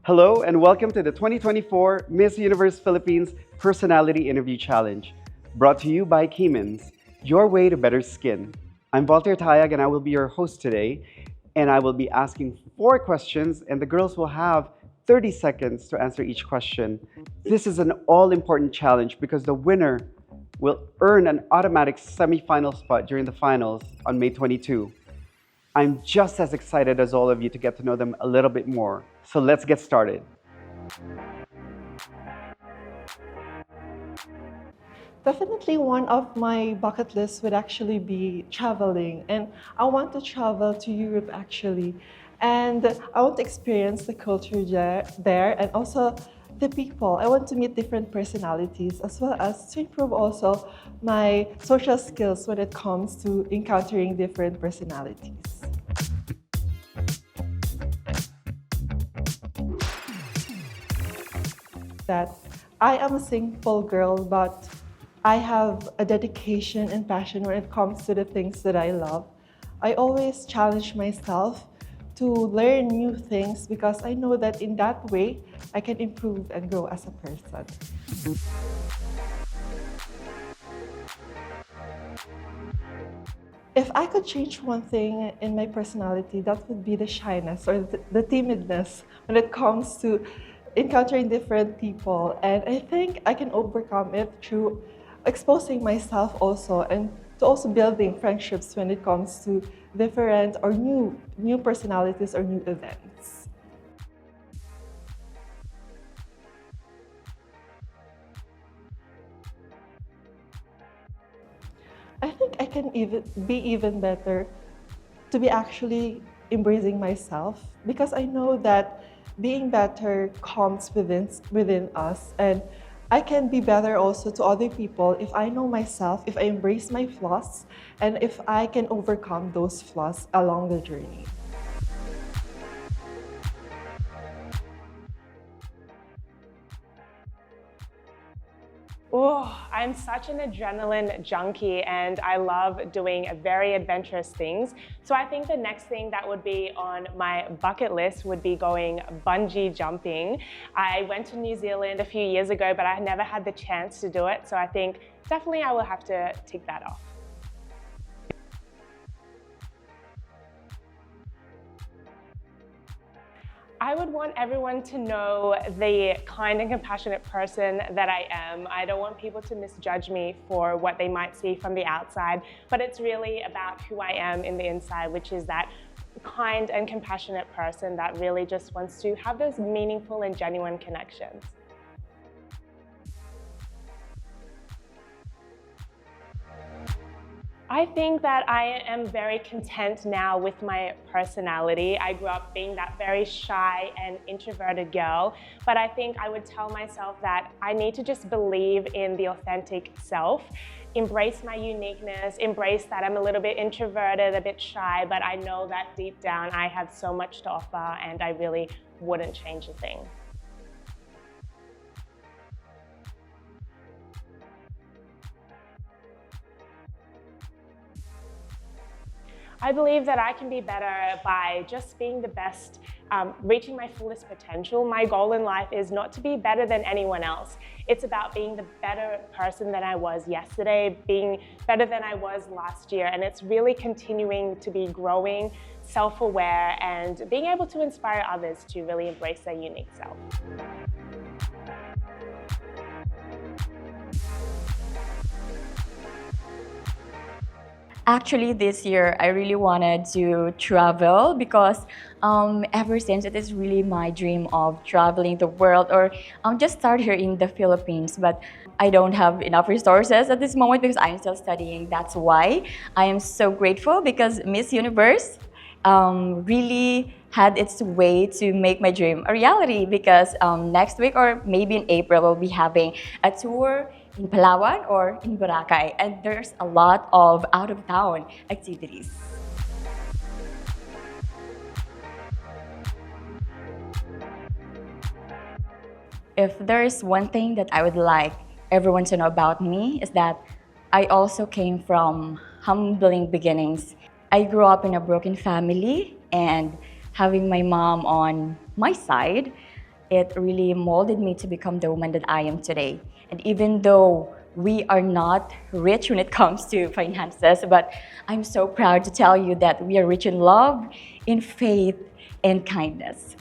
Hello and welcome to the 2024 Miss Universe Philippines Personality Interview Challenge, brought to you by Kemans, your way to better skin. I'm Voltaire Tayag and I will be your host today, and I will be asking 4 questions and the girls will have 30 seconds to answer each question. This is an all-important challenge because the winner will earn an automatic semifinal spot during the finals on May 22. I'm just as excited as all of you to get to know them a little bit more. So let's get started. Definitely one of my bucket lists would actually be traveling. And I want to travel to Europe actually. And I want to experience the culture there and also the people. I want to meet different personalities as well as to improve also my social skills when it comes to encountering different personalities. That I am a simple girl, but I have a dedication and passion when it comes to the things that I love. I always challenge myself to learn new things because I know that in that way, I can improve and grow as a person. If I could change one thing in my personality, that would be the shyness or the timidness when it comes to encountering different people. And I think I can overcome it through exposing myself also and to also building friendships when it comes to different or new personalities or new events. I think I can be even better to be actually embracing myself because I know that being better comes within us, and I can be better also to other people if I know myself, if I embrace my flaws, and if I can overcome those flaws along the journey. Oh, I'm such an adrenaline junkie and I love doing very adventurous things. So I think the next thing that would be on my bucket list would be going bungee jumping. I went to New Zealand a few years ago, but I never had the chance to do it. So I think definitely I will have to tick that off. I would want everyone to know the kind and compassionate person that I am. I don't want people to misjudge me for what they might see from the outside, but it's really about who I am in the inside, which is that kind and compassionate person that really just wants to have those meaningful and genuine connections. I think that I am very content now with my personality. I grew up being that very shy and introverted girl, but I think I would tell myself that I need to just believe in the authentic self, embrace my uniqueness, embrace that I'm a little bit introverted, a bit shy, but I know that deep down I have so much to offer and I really wouldn't change a thing. I believe that I can be better by just being the best, reaching my fullest potential. My goal in life is not to be better than anyone else. It's about being the better person than I was yesterday, being better than I was last year, and it's really continuing to be growing, self-aware, and being able to inspire others to really embrace their unique self. Actually, this year I really wanted to travel because ever since it is really my dream of traveling the world or just start here in the Philippines. But I don't have enough resources at this moment because I'm still studying. That's why I am so grateful because Miss Universe really had its way to make my dream a reality because next week or maybe in April we'll be having a tour in Palawan or in Boracay, and there's a lot of out-of-town activities. If there is one thing that I would like everyone to know about me is that I also came from humbling beginnings. I grew up in a broken family and having my mom on my side, it really molded me to become the woman that I am today. And even though we are not rich when it comes to finances, but I'm so proud to tell you that we are rich in love, in faith, and kindness.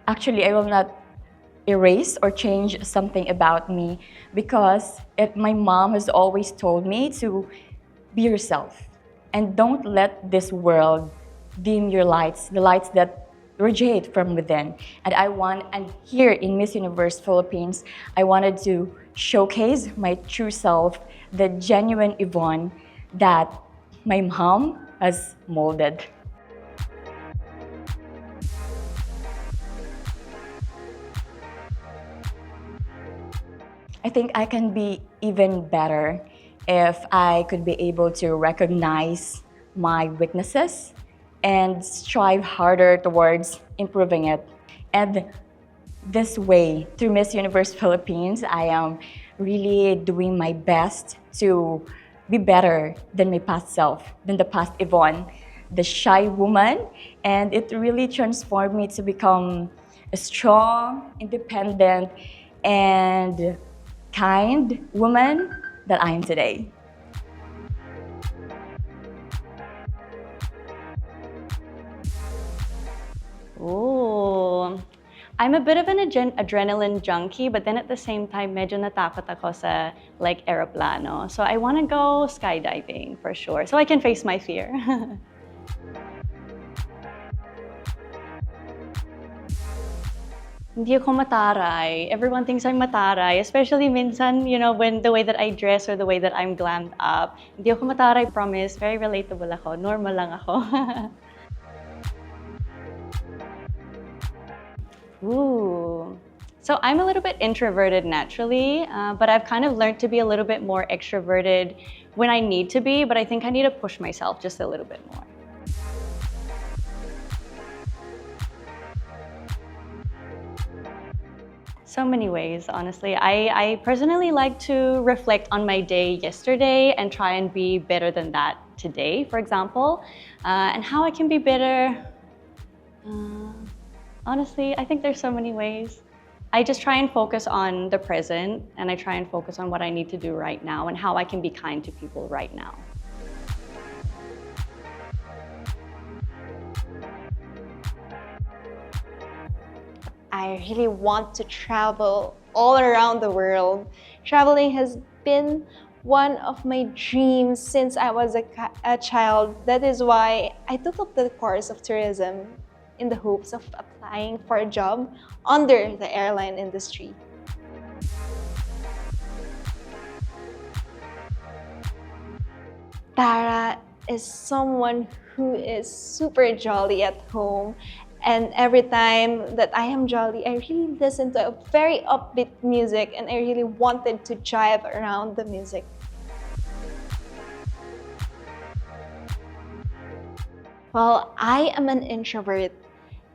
Actually, I will not erase or change something about me because my mom has always told me to be yourself and don't let this world dim your lights, the lights that radiate from within. And here in Miss Universe Philippines, I wanted to showcase my true self, the genuine Yvonne that my mom has molded. I think I can be even better if I could be able to recognize my weaknesses and strive harder towards improving it. And this way, through Miss Universe Philippines, I am really doing my best to be better than my past self, than the past Yvonne, the shy woman. And it really transformed me to become a strong, independent, and kind woman that I am today. Ooh. I'm a bit of an adrenaline junkie, but then at the same time, medyo natakot ako sa like aeroplano. So I want to go skydiving for sure, so I can face my fear. Hindi ako mataray. Everyone thinks I'm mataray, especially minsan, when the way that I dress or the way that I'm glammed up. Hindi ako mataray, promise. Very relatable ako. Normal lang ako. Ooh. So I'm a little bit introverted naturally, but I've kind of learned to be a little bit more extroverted when I need to be, but I think I need to push myself just a little bit more. So many ways, honestly. I personally like to reflect on my day yesterday and try and be better than that today, for example. And how I can be better, honestly, I think there's so many ways. I just try and focus on the present, and I try and focus on what I need to do right now and how I can be kind to people right now. I really want to travel all around the world. Traveling has been one of my dreams since I was a child. That is why I took up the course of tourism in the hopes of applying for a job under the airline industry. Tara is someone who is super jolly at home. And every time that I am jolly, I really listen to a very upbeat music and I really wanted to jive around the music. Well, I am an introvert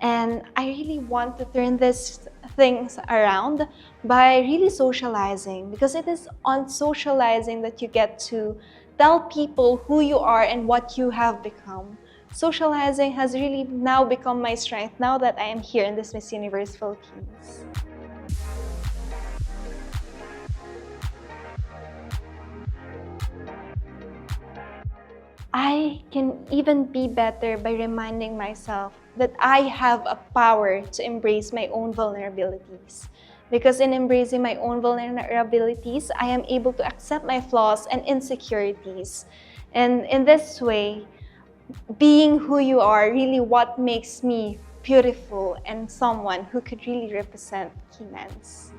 and I really want to turn these things around by really socializing, because it is on socializing that you get to tell people who you are and what you have become. Socializing has really now become my strength now that I am here in this Miss Universe Philippines. I can even be better by reminding myself that I have a power to embrace my own vulnerabilities. Because in embracing my own vulnerabilities, I am able to accept my flaws and insecurities. And in this way, being who you are really what makes me beautiful and someone who could really represent Kemans.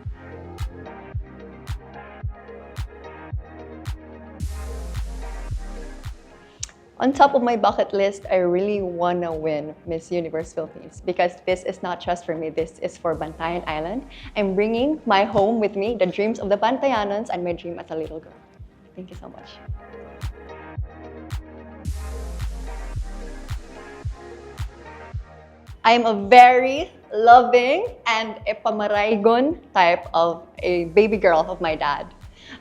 On top of my bucket list, I really want to win Miss Universe Philippines because this is not just for me, this is for Bantayan Island. I'm bringing my home with me, the dreams of the Bantayanons and my dream as a little girl. Thank you so much. I'm a very loving and a pamaraygon type of a baby girl of my dad.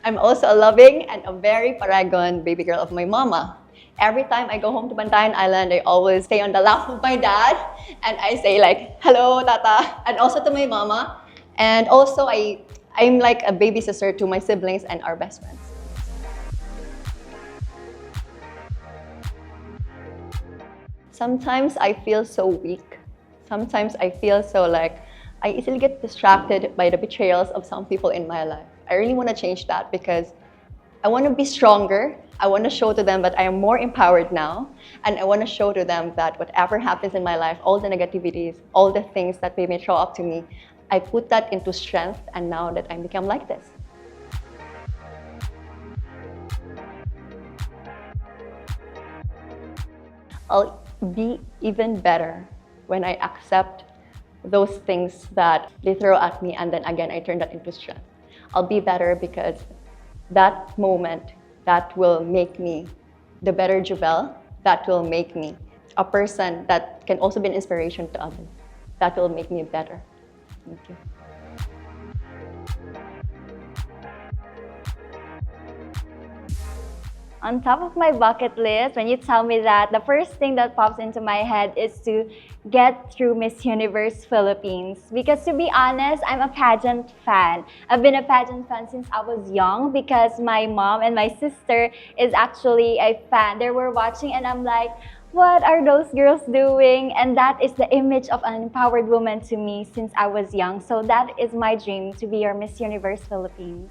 I'm also a loving and a very paragon baby girl of my mama. Every time I go home to Bantayan Island, I always stay on the lap of my dad and I say like, hello, tata, and also to my mama. And also I'm like a baby sister to my siblings and our best friends. Sometimes I feel so weak. Sometimes I feel so like I easily get distracted by the betrayals of some people in my life. I really want to change that because I want to be stronger. I want to show to them that I am more empowered now. And I want to show to them that whatever happens in my life, all the negativities, all the things that they may throw up to me, I put that into strength and now that I become like this. I'll be even better when I accept those things that they throw at me and then again I turn that into strength. I'll be better because that moment, that will make me the better Jovel, that will make me a person that can also be an inspiration to others. That will make me better. Thank you. On top of my bucket list, when you tell me that, the first thing that pops into my head is to get through Miss Universe Philippines. Because to be honest, I'm a pageant fan. I've been a pageant fan since I was young because my mom and my sister is actually a fan. They were watching and I'm like, what are those girls doing? And that is the image of an empowered woman to me since I was young. So that is my dream, to be your Miss Universe Philippines.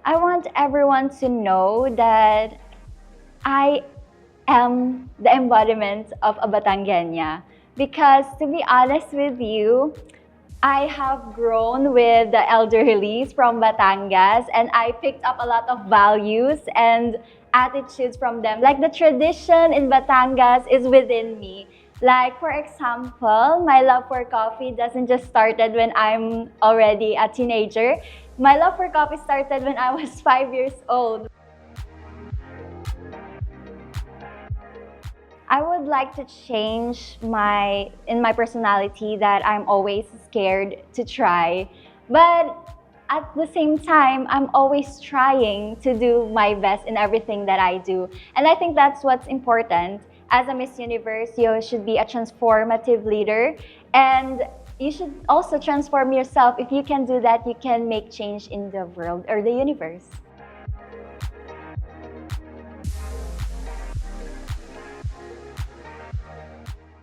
I want everyone to know that I am the embodiment of a Batangueña. Because to be honest with you, I have grown with the elderlies from Batangas and I picked up a lot of values and attitudes from them. Like the tradition in Batangas is within me. Like for example, my love for coffee doesn't just started when I'm already a teenager. My love for coffee started when I was 5 years old. I would like to change in my personality that I'm always scared to try. But at the same time, I'm always trying to do my best in everything that I do. And I think that's what's important. As a Miss Universe, you should be a transformative leader. And you should also transform yourself. If you can do that, you can make change in the world or the universe.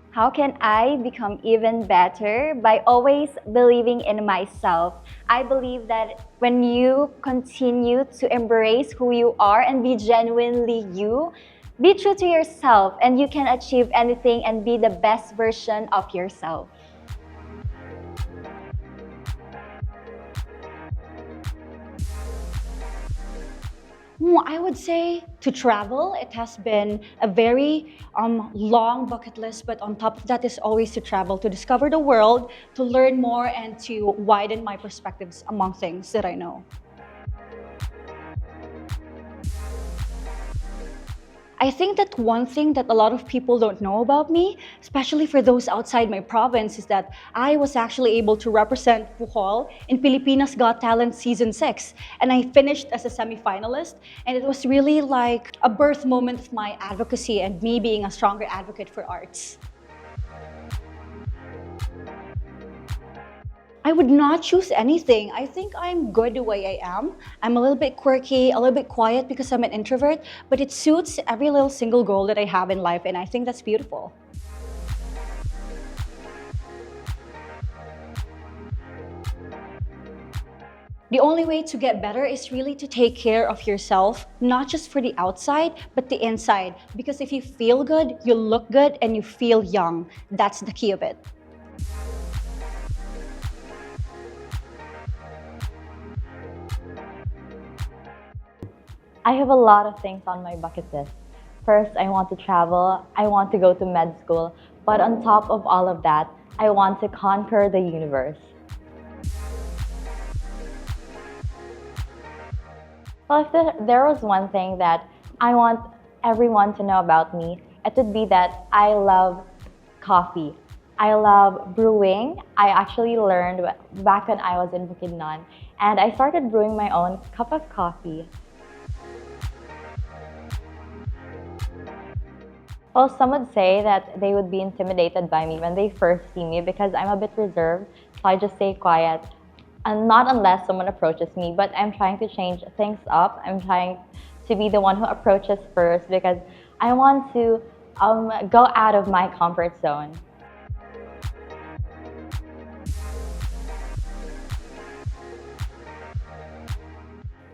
How can I become even better? By always believing in myself. I believe that when you continue to embrace who you are and be genuinely you, be true to yourself and you can achieve anything and be the best version of yourself. I would say to travel. It has been a very long bucket list, but on top of that is always to travel, to discover the world, to learn more, and to widen my perspectives among things that I know. I think that one thing that a lot of people don't know about me, especially for those outside my province, is that I was actually able to represent Bohol in Pilipinas Got Talent Season 6. And I finished as a semifinalist. And it was really like a birth moment of my advocacy and me being a stronger advocate for arts. I would not choose anything. I think I'm good the way I am. I'm a little bit quirky, a little bit quiet because I'm an introvert, but it suits every little single goal that I have in life, and I think that's beautiful. The only way to get better is really to take care of yourself, not just for the outside, but the inside. Because if you feel good, you look good, and you feel young. That's the key of it. I have a lot of things on my bucket list. First, I want to travel. I want to go to med school. But on top of all of that, I want to conquer the universe. Well, if there was one thing that I want everyone to know about me, it would be that I love coffee. I love brewing. I actually learned back when I was in Bukidnon. and I started brewing my own cup of coffee. Well, some would say that they would be intimidated by me when they first see me because I'm a bit reserved, so I just stay quiet. And not unless someone approaches me, but I'm trying to change things up. I'm trying to be the one who approaches first because I want to go out of my comfort zone.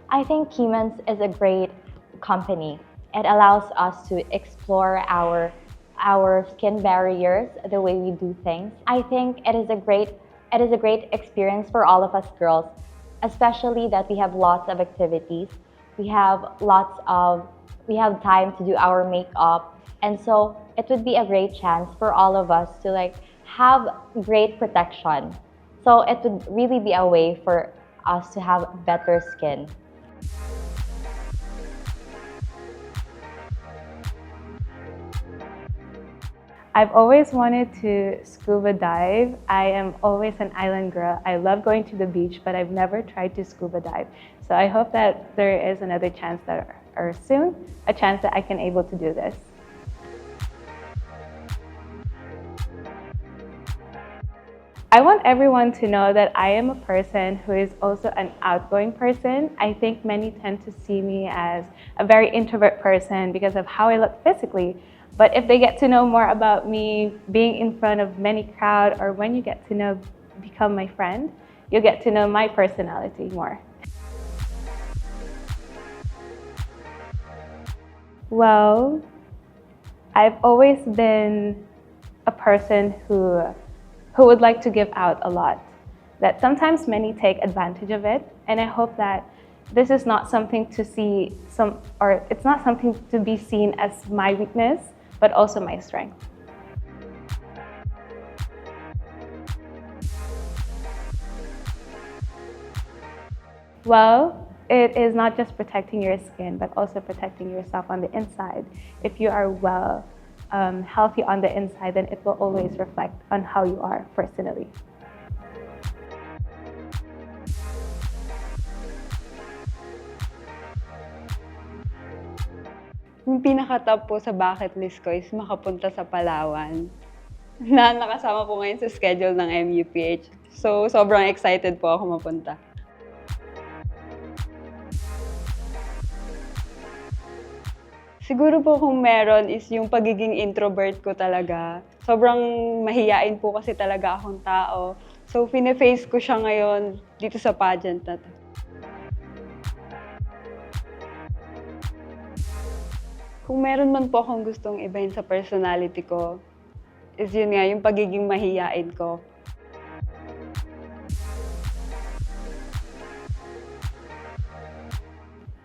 I think Kemans is a great company. It allows us to explore our skin barriers, the way we do things. I think it is a great experience for all of us girls, especially that we have lots of activities. We have time to do our makeup, and so it would be a great chance for all of us to have great protection. So it would really be a way for us to have better skin. I've always wanted to scuba dive. I am always an island girl. I love going to the beach, but I've never tried to scuba dive. So I hope that there is another chance or soon, a chance that I can able to do this. I want everyone to know that I am a person who is also an outgoing person. I think many tend to see me as a very introvert person because of how I look physically. But if they get to know more about me being in front of many crowd, or when you get to become my friend, you'll get to know my personality more. Well, I've always been a person who would like to give out a lot. That sometimes many take advantage of it, and I hope that this is not something to it's not something to be seen as my weakness, but also my strength. Well, it is not just protecting your skin, but also protecting yourself on the inside. If you are healthy on the inside, then it will always reflect on how you are personally. Yung pinaka-top po sa bucket list ko is makapunta sa Palawan na nakasama po ngayon sa schedule ng MUPH. So, sobrang excited po ako mapunta. Siguro po kung meron is yung pagiging introvert ko talaga. Sobrang mahiyain po kasi talaga akong tao. So, fine-face ko siya ngayon dito sa pageant na to. Kung meron man po akong gustong ibahin sa personality ko, is yun nga, yung pagiging mahiyain ko.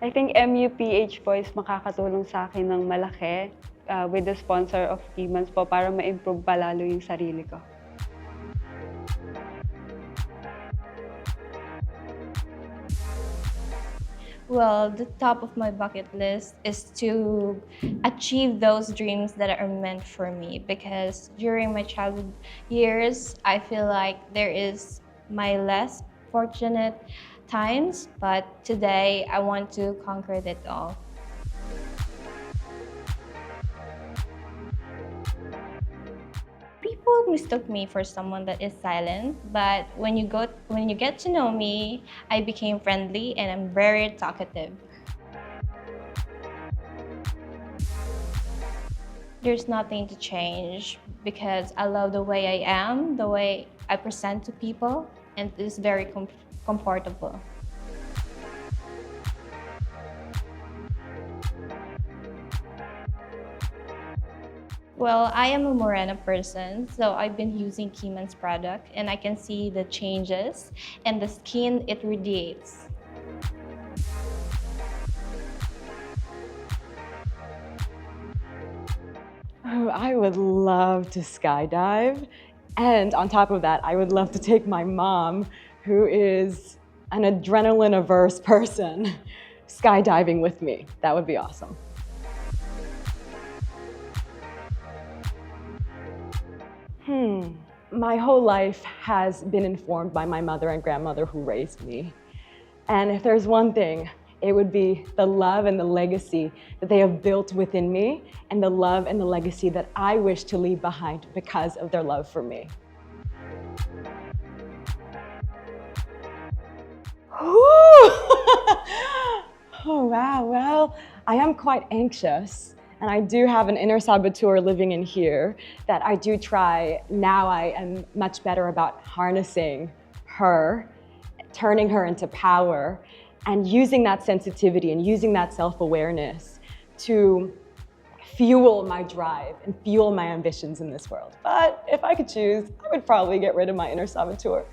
I think MUPH po is makakatulong sa akin ng malaki with the sponsor of Kemans po para ma-improve pa lalo yung sarili ko. Well, the top of my bucket list is to achieve those dreams that are meant for me, because during my childhood years, I feel like there is my less fortunate times, but today I want to conquer it all. People mistook me for someone that is silent, but when you get to know me, I became friendly and I'm very talkative. There's nothing to change because I love the way I am, the way I present to people, and it's very comfortable. Well, I am a Morena person, so I've been using Kemans product and I can see the changes and the skin it radiates. Oh, I would love to skydive. And on top of that, I would love to take my mom, who is an adrenaline-averse person, skydiving with me. That would be awesome. My whole life has been informed by my mother and grandmother who raised me. And if there's one thing, it would be the love and the legacy that they have built within me, and the love and the legacy that I wish to leave behind because of their love for me. Oh, wow. Well, I am quite anxious, and I do have an inner saboteur living in here that I do try. Now I am much better about harnessing her, turning her into power, and using that sensitivity and using that self-awareness to fuel my drive and fuel my ambitions in this world. But if I could choose, I would probably get rid of my inner saboteur.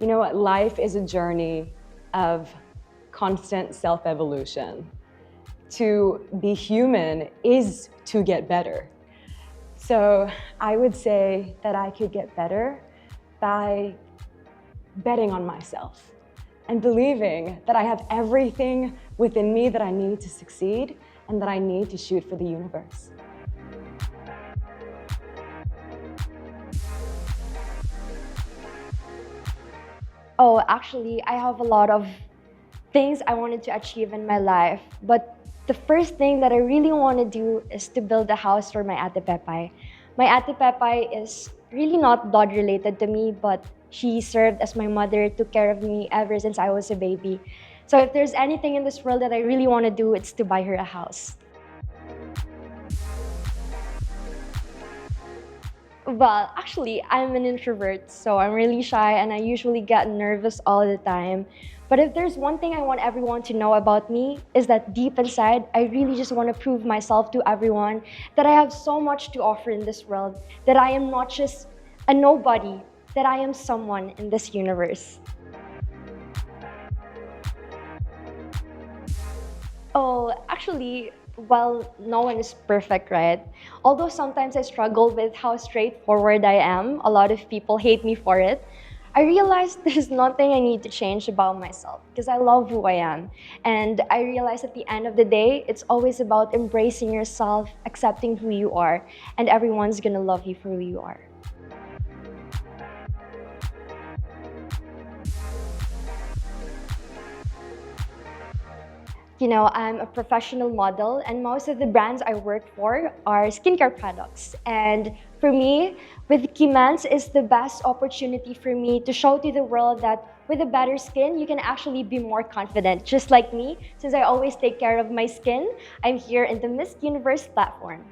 You know what? Life is a journey of constant self-evolution. To be human is to get better. So I would say that I could get better by betting on myself and believing that I have everything within me that I need to succeed and that I need to shoot for the universe. Oh, actually, I have a lot of things I wanted to achieve in my life. But the first thing that I really want to do is to build a house for my Ate Pepay. My Ate Pepay is really not blood related to me, but she served as my mother, took care of me ever since I was a baby. So if there's anything in this world that I really want to do, it's to buy her a house. Well, actually, I'm an introvert, so I'm really shy and I usually get nervous all the time. But if there's one thing I want everyone to know about me, is that deep inside, I really just want to prove myself to everyone that I have so much to offer in this world, that I am not just a nobody, that I am someone in this universe. Oh, actually, well, no one is perfect, right? Although sometimes I struggle with how straightforward I am, a lot of people hate me for it. I realized there's nothing I need to change about myself because I love who I am. And I realized at the end of the day, it's always about embracing yourself, accepting who you are, and everyone's gonna love you for who you are. You know, I'm a professional model and most of the brands I work for are skincare products. And for me, with Kemans is the best opportunity for me to show to the world that with a better skin, you can actually be more confident. Just like me, since I always take care of my skin, I'm here in the Miss Universe platform.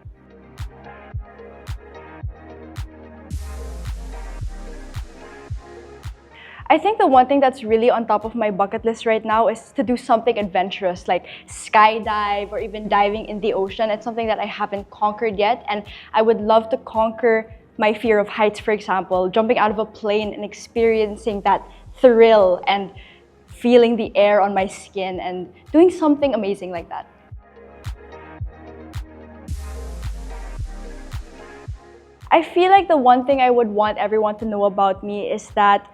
I think the one thing that's really on top of my bucket list right now is to do something adventurous, like skydive or even diving in the ocean. It's something that I haven't conquered yet, and I would love to conquer my fear of heights, for example, jumping out of a plane and experiencing that thrill and feeling the air on my skin and doing something amazing like that. I feel like the one thing I would want everyone to know about me is that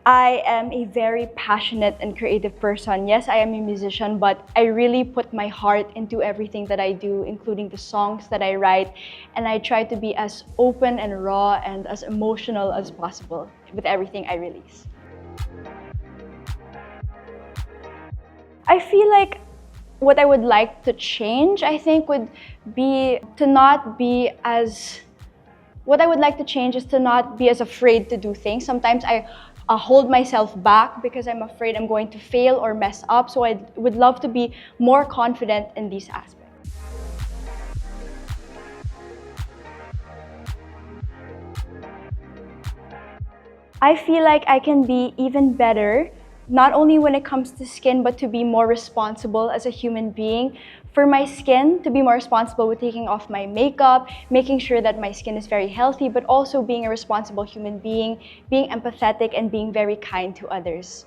I am a very passionate and creative person. Yes, I am a musician, but I really put my heart into everything that I do, including the songs that I write, and I try to be as open and raw and as emotional as possible with everything I release. I feel like what I would like to change, I think, would be to not be as... What I would like to change is to not be as afraid to do things. Sometimes I hold myself back because I'm afraid I'm going to fail or mess up. So I would love to be more confident in these aspects. I feel like I can be even better, not only when it comes to skin, but to be more responsible as a human being. For my skin, to be more responsible with taking off my makeup, making sure that my skin is very healthy, but also being a responsible human being, being empathetic and being very kind to others.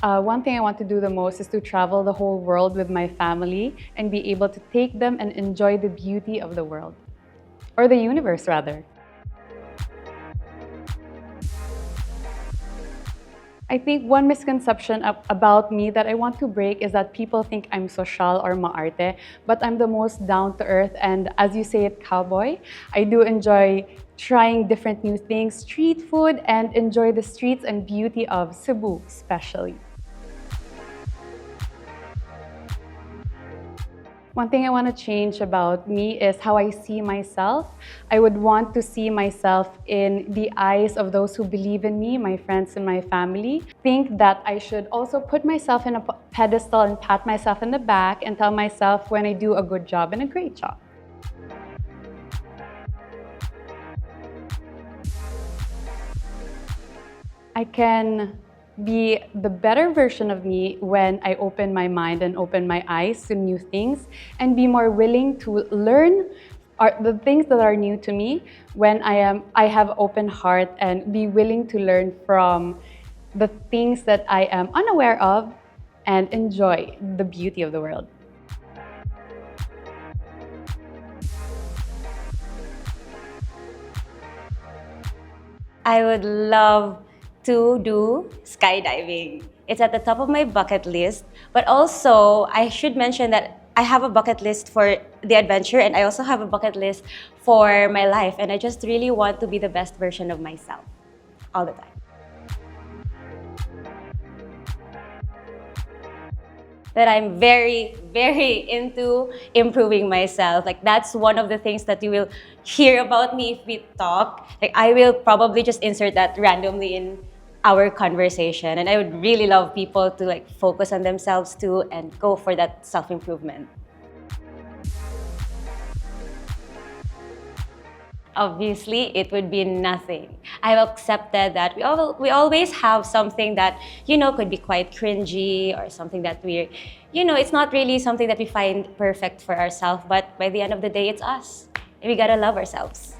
One thing I want to do the most is to travel the whole world with my family and be able to take them and enjoy the beauty of the world, or the universe rather. I think one misconception about me that I want to break is that people think I'm social or maarte, but I'm the most down-to-earth and, as you say it, cowboy. I do enjoy trying different new things, street food, and enjoy the streets and beauty of Cebu, especially. One thing I want to change about me is how I see myself. I would want to see myself in the eyes of those who believe in me, my friends and my family. Think that I should also put myself in a pedestal and pat myself in the back and tell myself when I do a good job and a great job. I can be the better version of me when I open my mind and open my eyes to new things and be more willing to learn the things that are new to me when I have open heart and be willing to learn from the things that I am unaware of and enjoy the beauty of the world. I would love to do skydiving. It's at the top of my bucket list, but also I should mention that I have a bucket list for the adventure and I also have a bucket list for my life, and I just really want to be the best version of myself all the time. That I'm very, very into improving myself. Like, that's one of the things that you will hear about me if we talk. Like, I will probably just insert that randomly in our conversation, and I would really love people to like focus on themselves too and go for that self-improvement. Obviously, it would be nothing. I've accepted that we always have something that, you know, could be quite cringy or something that we're, you know, it's not really something that we find perfect for ourselves, but by the end of the day, it's us. And we gotta love ourselves.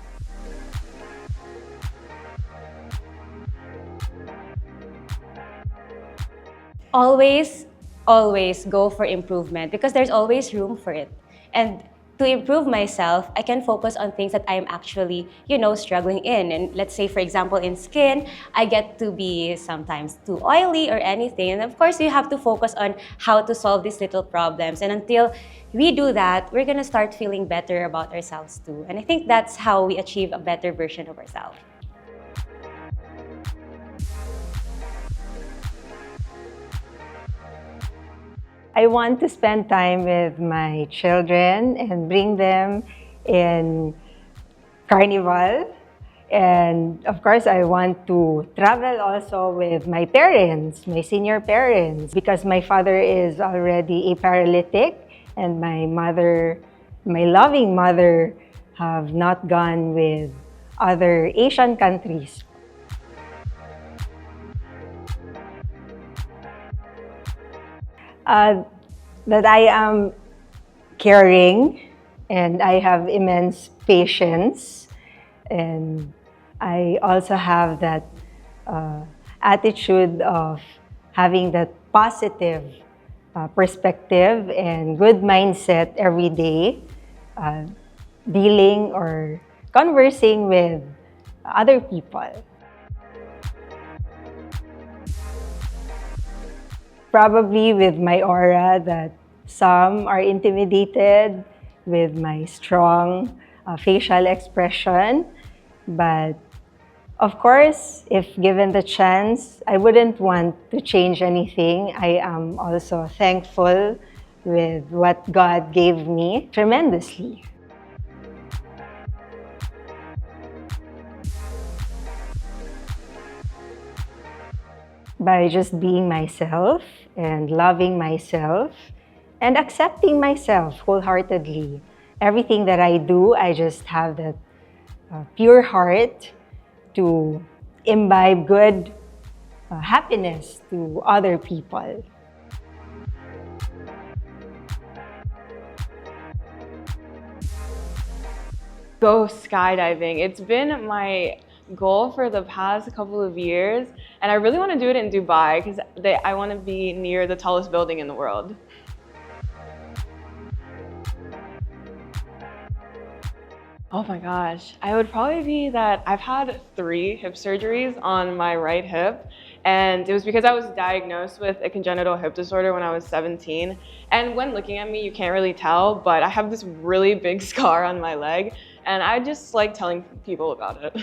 Always, always go for improvement because there's always room for it. And to improve myself, I can focus on things that I'm actually, you know, struggling in. And let's say, for example, in skin, I get to be sometimes too oily or anything. And of course, you have to focus on how to solve these little problems. And until we do that, we're gonna start feeling better about ourselves too. And I think that's how we achieve a better version of ourselves. I want to spend time with my children and bring them in carnival. And of course, I want to travel also with my parents, my senior parents, because my father is already a paralytic and my mother, my loving mother, have not gone with other Asian countries. That I am caring and I have immense patience, and I also have that attitude of having that positive perspective and good mindset every day, dealing or conversing with other people. Probably with my aura that some are intimidated with my strong facial expression. But of course, if given the chance, I wouldn't want to change anything. I am also thankful with what God gave me tremendously. By just being myself and loving myself and accepting myself wholeheartedly. Everything that I do, I just have that pure heart to imbibe good happiness to other people. Go skydiving. It's been my goal for the past couple of years, and I really want to do it in Dubai because I want to be near the tallest building in the world. Oh my gosh, I would probably be that I've had 3 hip surgeries on my right hip, And it was because I was diagnosed with a congenital hip disorder when I was 17. And when looking at me, you can't really tell, but I have this really big scar on my leg, and I just like telling people about it.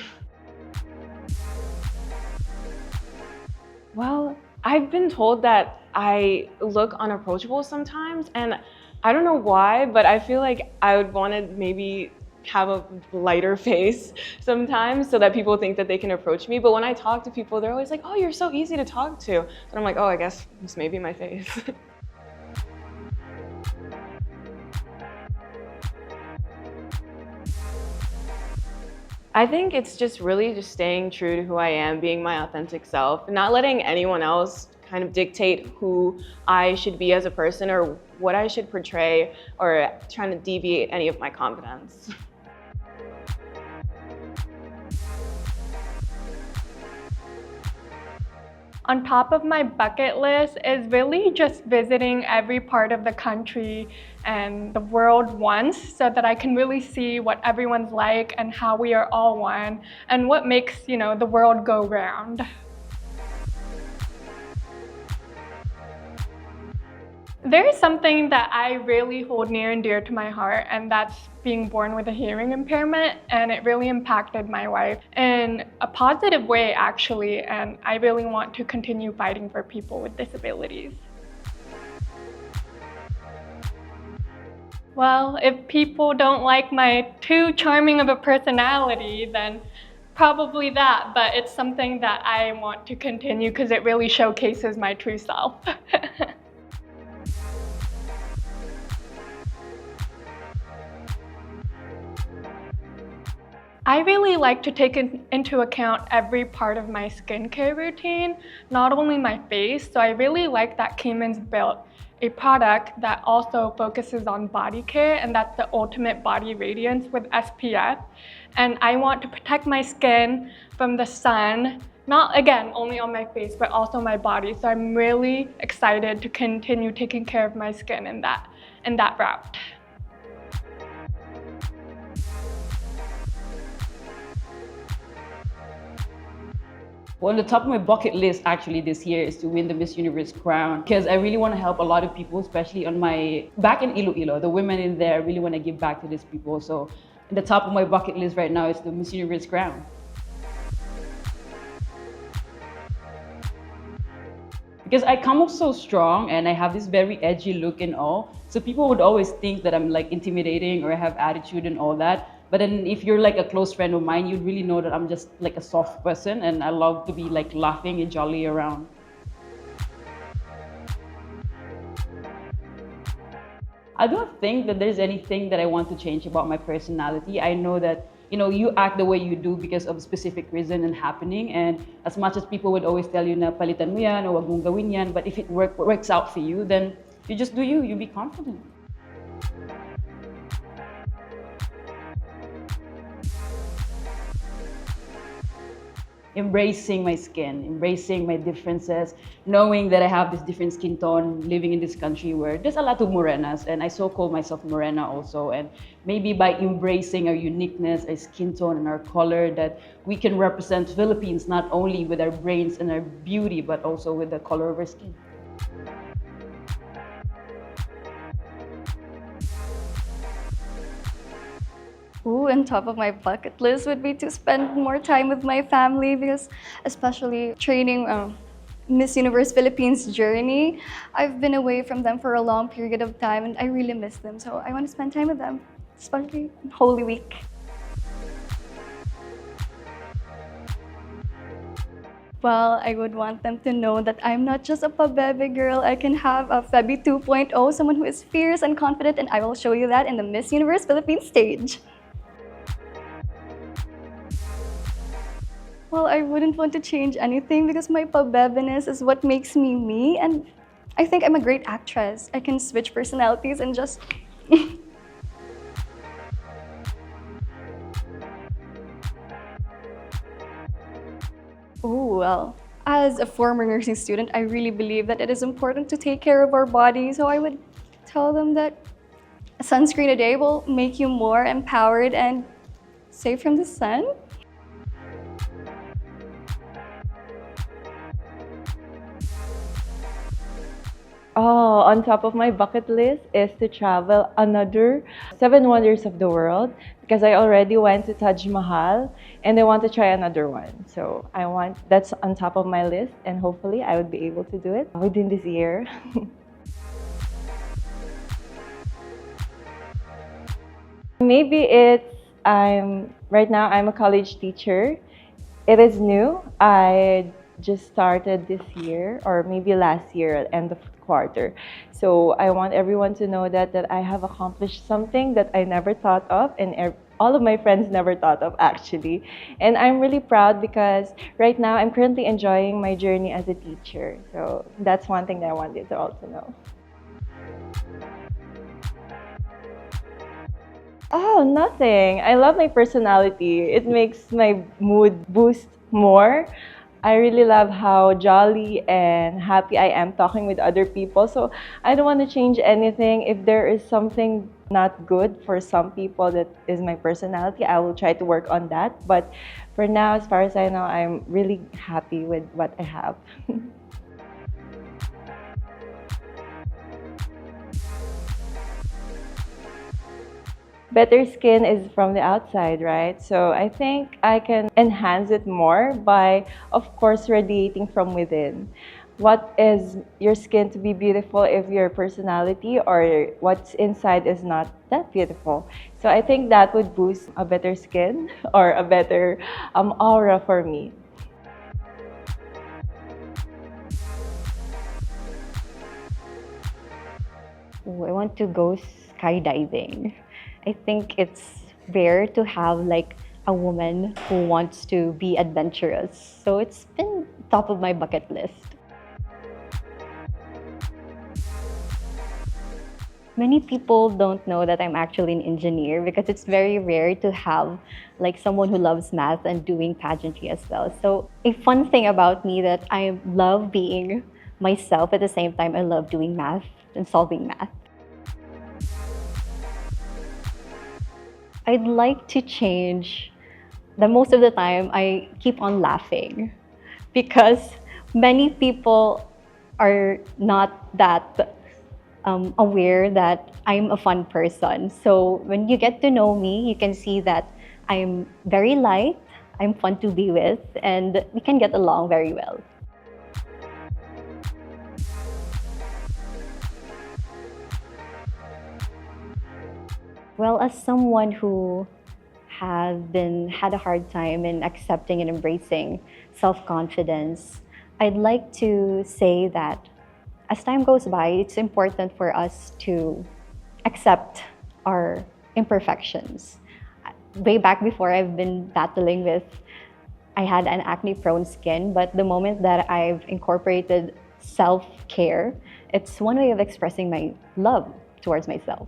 Well, I've been told that I look unapproachable sometimes, and I don't know why, but I feel like I would want to maybe have a lighter face sometimes so that people think that they can approach me. But when I talk to people, they're always like, oh, you're so easy to talk to. And I'm like, oh, I guess it's maybe my face. I think it's just really just staying true to who I am, being my authentic self, and not letting anyone else kind of dictate who I should be as a person or what I should portray, or trying to deviate any of my confidence. On top of my bucket list is really just visiting every part of the country and the world once, so that I can really see what everyone's like and how we are all one and what makes, the world go round. There is something that I really hold near and dear to my heart, and that's being born with a hearing impairment, and it really impacted my life in a positive way, actually, and I really want to continue fighting for people with disabilities. Well, if people don't like my too charming of a personality, then probably that, but it's something that I want to continue because it really showcases my true self. I really like to take into account every part of my skincare routine, not only my face. So I really like that Kemans built a product that also focuses on body care, and that's the Ultimate Body Radiance with SPF. And I want to protect my skin from the sun, not again only on my face, but also my body. So I'm really excited to continue taking care of my skin in that route. Well, on the top of my bucket list actually this year is to win the Miss Universe crown, because I really want to help a lot of people, especially back in Iloilo, the women in there. I really want to give back to these people. So at the top of my bucket list right now is the Miss Universe crown. Because I come off so strong and I have this very edgy look and all. So people would always think that I'm like intimidating or I have attitude and all that. But then if you're like a close friend of mine, you'd really know that I'm just like a soft person and I love to be like laughing and jolly around. I don't think that there's anything that I want to change about my personality. I know that, you act the way you do because of a specific reason and happening. And as much as people would always tell you na palitan mo yan o wag mong gawin yan, but if it works out for you, then you just do you be confident. Embracing my skin, embracing my differences, knowing that I have this different skin tone, living in this country where there's a lot of morenas, and I so call myself morena also. And maybe by embracing our uniqueness, our skin tone, and our color, that we can represent Philippines not only with our brains and our beauty, but also with the color of our skin. Ooh, on top of my bucket list would be to spend more time with my family, because especially training Miss Universe Philippines journey, I've been away from them for a long period of time and I really miss them. So I want to spend time with them, especially in Holy Week. Well, I would want them to know that I'm not just a pabebe girl. I can have a Febby 2.0, someone who is fierce and confident, and I will show you that in the Miss Universe Philippines stage. Well, I wouldn't want to change anything because my pabebe-ness is what makes me me, and I think I'm a great actress. I can switch personalities and just... Oh, well, as a former nursing student, I really believe that it is important to take care of our body. So I would tell them that sunscreen a day will make you more empowered and safe from the sun. Oh, on top of my bucket list is to travel another seven wonders of the world because I already went to Taj Mahal and I want to try another one. So that's on top of my list and hopefully I would be able to do it within this year. Maybe right now I'm a college teacher. It is new. I just started this year or maybe last year at end of quarter. So I want everyone to know that I have accomplished something that I never thought of and all of my friends never thought of actually. And I'm really proud because right now I'm currently enjoying my journey as a teacher. So that's one thing that I wanted to also know. Oh, nothing. I love my personality. It makes my mood boost more. I really love how jolly and happy I am talking with other people. So I don't want to change anything. If there is something not good for some people that is my personality, I will try to work on that. But for now, as far as I know, I'm really happy with what I have. Better skin is from the outside, right? So I think I can enhance it more by, of course, radiating from within. What is your skin to be beautiful if your personality or what's inside is not that beautiful? So I think that would boost a better skin or a better aura for me. I want to go skydiving. I think it's rare to have like a woman who wants to be adventurous. So it's been top of my bucket list. Many people don't know that I'm actually an engineer because it's very rare to have like someone who loves math and doing pageantry as well. So a fun thing about me that I love being myself at the same time I love doing math and solving math. I'd like to change that most of the time I keep on laughing because many people are not that aware that I'm a fun person. So when you get to know me, you can see that I'm very light, I'm fun to be with, and we can get along very well. Well, as someone who had a hard time in accepting and embracing self-confidence, I'd like to say that as time goes by, it's important for us to accept our imperfections. Way back before, I've been battling with, I had an acne-prone skin, but the moment that I've incorporated self-care, it's one way of expressing my love towards myself.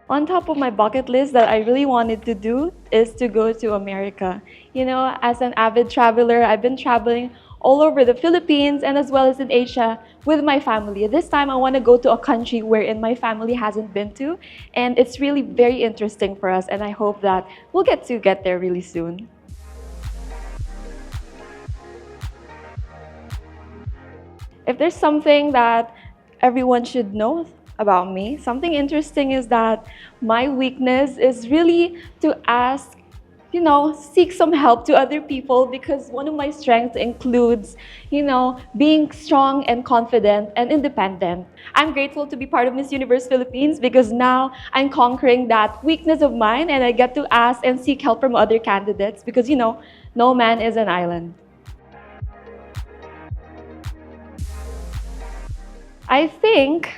On top of my bucket list that I really wanted to do is to go to America. You know, as an avid traveler, I've been traveling all over the Philippines and as well as in Asia with my family. This time I want to go to a country wherein my family hasn't been to, and it's really very interesting for us, and I hope that we'll get there really soon. If there's something that everyone should know about me, something interesting is that my weakness is really to ask, seek some help to other people, because one of my strengths includes, being strong and confident and independent. I'm grateful to be part of Miss Universe Philippines because now I'm conquering that weakness of mine and I get to ask and seek help from other candidates because, no man is an island. I think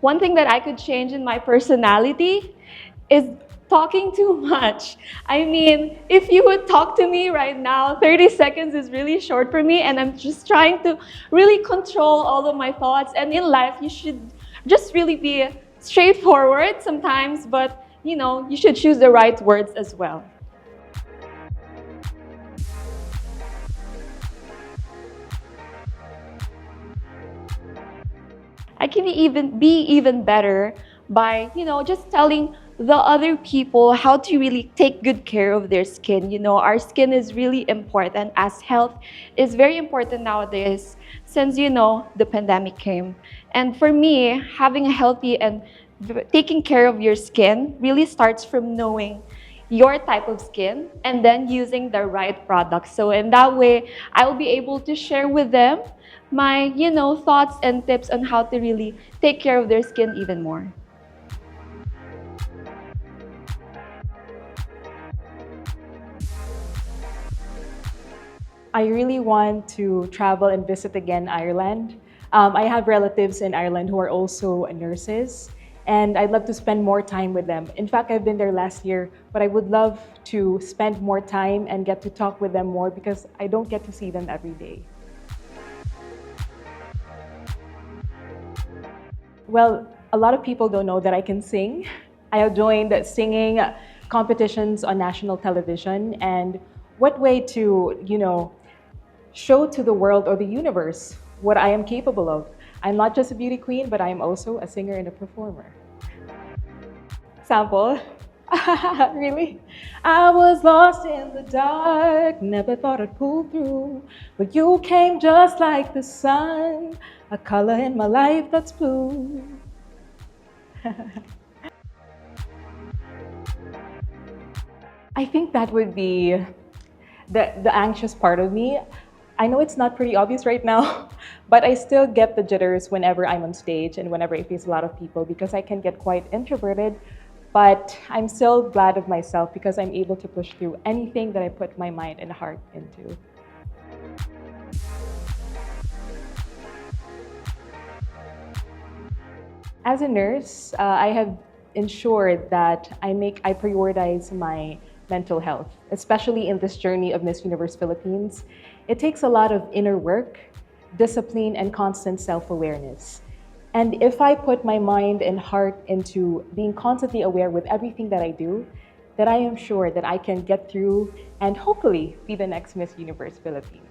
one thing that I could change in my personality is talking too much. I mean, if you would talk to me right now, 30 seconds is really short for me, and I'm just trying to really control all of my thoughts. And in life, you should just really be straightforward sometimes, but you should choose the right words as well. I can be even better by, just telling the other people how to really take good care of their skin. You know, our skin is really important, as health is very important nowadays since, you know, the pandemic came. And for me, having a healthy and taking care of your skin really starts from knowing your type of skin and then using the right products. So in that way, I will be able to share with them my, you know, thoughts and tips on how to really take care of their skin even more. I really want to travel and visit again Ireland. I have relatives in Ireland who are also nurses, and I'd love to spend more time with them. In fact, I've been there last year, but I would love to spend more time and get to talk with them more because I don't get to see them every day. Well, a lot of people don't know that I can sing. I have joined singing competitions on national television, and what way to, show to the world or the universe what I am capable of. I'm not just a beauty queen, but I am also a singer and a performer. Sample. Really? I was lost in the dark, never thought I'd pull through, but you came just like the sun, a color in my life that's blue. I think that would be the anxious part of me. I know it's not pretty obvious right now, but I still get the jitters whenever I'm on stage and whenever I face a lot of people because I can get quite introverted, but I'm still glad of myself because I'm able to push through anything that I put my mind and heart into. As a nurse, I have ensured that I prioritize my mental health, especially in this journey of Miss Universe Philippines. It takes a lot of inner work, discipline, and constant self-awareness. And if I put my mind and heart into being constantly aware with everything that I do, that I am sure that I can get through and hopefully be the next Miss Universe Philippines.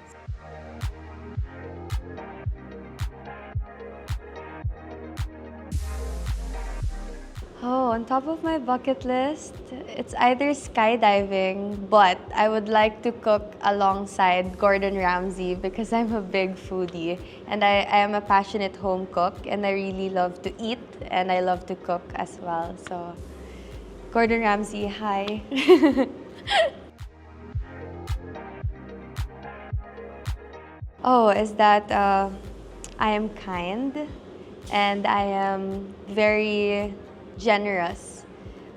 Oh, on top of my bucket list, it's either skydiving, but I would like to cook alongside Gordon Ramsay because I'm a big foodie and I am a passionate home cook and I really love to eat and I love to cook as well. So, Gordon Ramsay, hi. Oh, is that I am kind and I am very generous,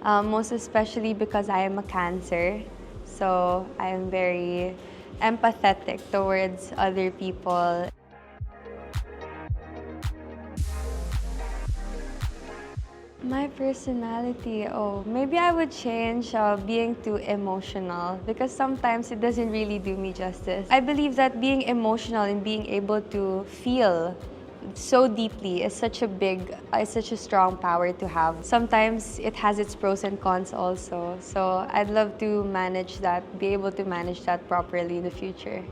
most especially because I am a Cancer. So I am very empathetic towards other people. My personality, maybe I would change being too emotional because sometimes it doesn't really do me justice. I believe that being emotional and being able to feel so deeply is such a strong power to have. Sometimes it has its pros and cons also. So I'd love to manage that, be able to manage that properly in the future.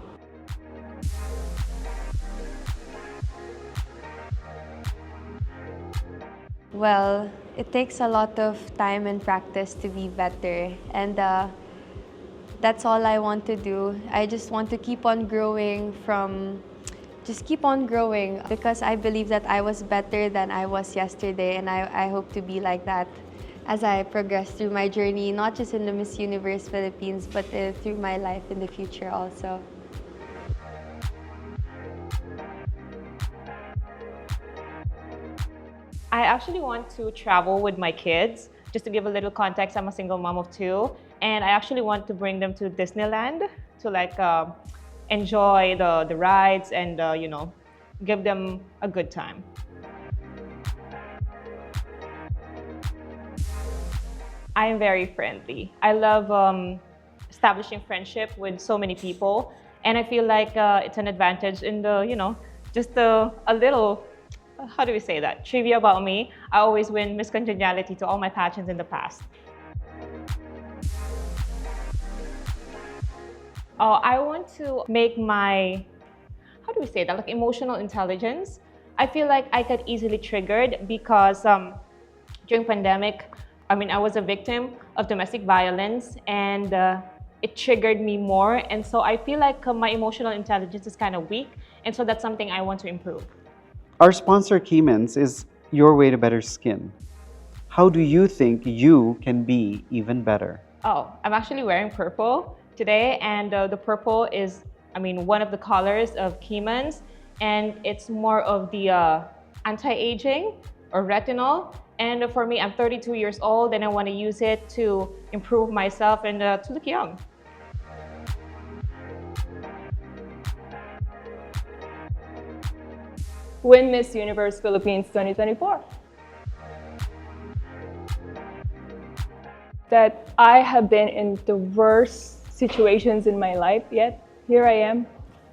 Well, it takes a lot of time and practice to be better, and that's all I want to do. I just want to keep on growing because I believe that I was better than I was yesterday, and I hope to be like that as I progress through my journey, not just in the Miss Universe Philippines, but through my life in the future also. I actually want to travel with my kids. Just to give a little context, I'm a single mom of 2, and I actually want to bring them to Disneyland to enjoy the rides and give them a good time. I am very friendly. I love establishing friendship with so many people, and I feel like it's an advantage in just a little, how do we say that, trivia about me. I always win Miss Congeniality to all my pageants in the past. I want to make my, how do we say that, emotional intelligence. I feel like I got easily triggered because during pandemic, I was a victim of domestic violence, and it triggered me more. And so I feel like my emotional intelligence is kind of weak. And so that's something I want to improve. Our sponsor, Kemans, is your way to better skin. How do you think you can be even better? Oh, I'm actually wearing purple today, and the purple is, one of the colors of Kemans, and it's more of the anti-aging or retinol. And for me, I'm 32 years old, and I want to use it to improve myself and to look young. Win Miss Universe Philippines 2024. That I have been in the worst situations in my life, yet here I am,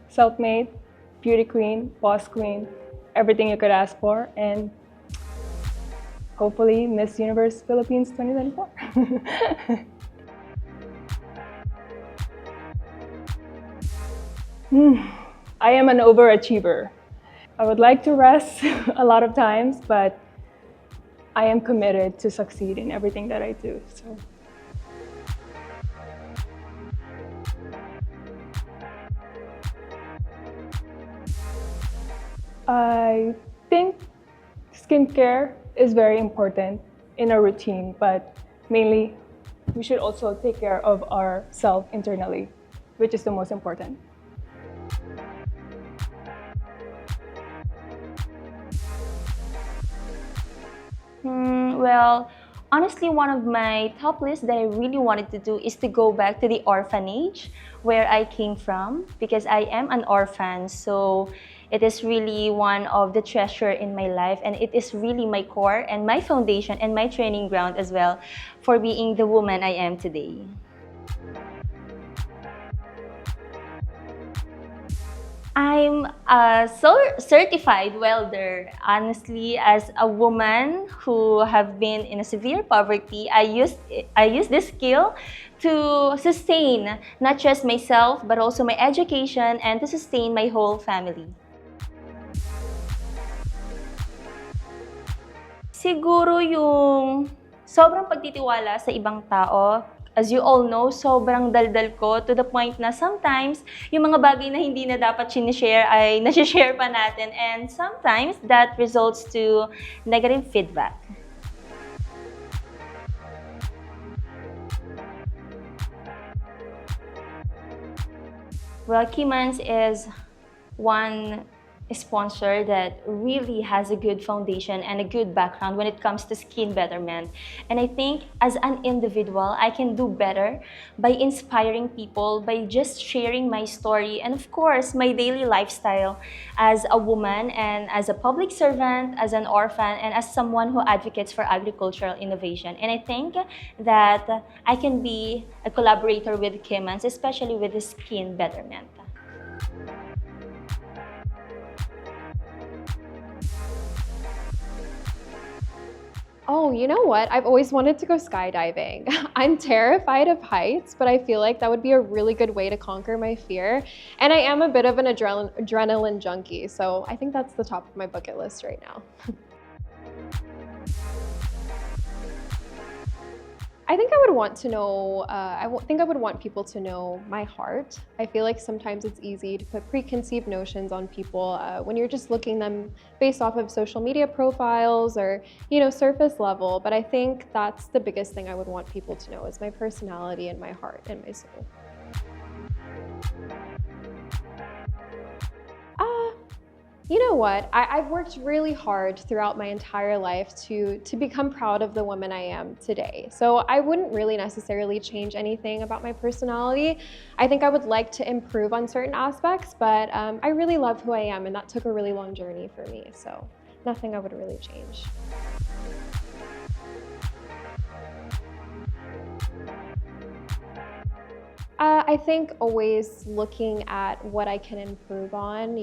self-made, beauty queen, boss queen, everything you could ask for, and hopefully Miss Universe Philippines 2024. I am an overachiever. I would like to rest a lot of times, but I am committed to succeed in everything that I do. So. I think skincare is very important in our routine, but mainly we should also take care of ourselves internally, which is the most important. Well, honestly, one of my top lists that I really wanted to do is to go back to the orphanage where I came from, because I am an orphan. So it is really one of the treasure in my life, and it is really my core and my foundation and my training ground as well for being the woman I am today. I'm a certified welder. Honestly, as a woman who have been in a severe poverty, I use this skill to sustain not just myself but also my education and to sustain my whole family. Siguro yung sobrang pagtitiwala sa ibang tao. As you all know, sobrang daldal ko to the point na sometimes yung mga bagay na hindi na dapat sinishare ay nasishare pa natin, and sometimes that results to negative feedback. Well, Kemans is one sponsor that really has a good foundation and a good background when it comes to skin betterment. And I think as an individual, I can do better by inspiring people, by just sharing my story, and of course, my daily lifestyle as a woman and as a public servant, as an orphan, and as someone who advocates for agricultural innovation. And I think that I can be a collaborator with Kemans, especially with the skin betterment. Oh, you know what? I've always wanted to go skydiving. I'm terrified of heights, but I feel like that would be a really good way to conquer my fear. And I am a bit of an adrenaline junkie, so I think that's the top of my bucket list right now. I think I would want to know, I would want people to know my heart. I feel like sometimes it's easy to put preconceived notions on people when you're just looking them based off of social media profiles or, surface level. But I think that's the biggest thing I would want people to know is my personality and my heart and my soul. You know what? I've worked really hard throughout my entire life to become proud of the woman I am today. So I wouldn't really necessarily change anything about my personality. I think I would like to improve on certain aspects, but I really love who I am, and that took a really long journey for me. So nothing I would really change. I think always looking at what I can improve on,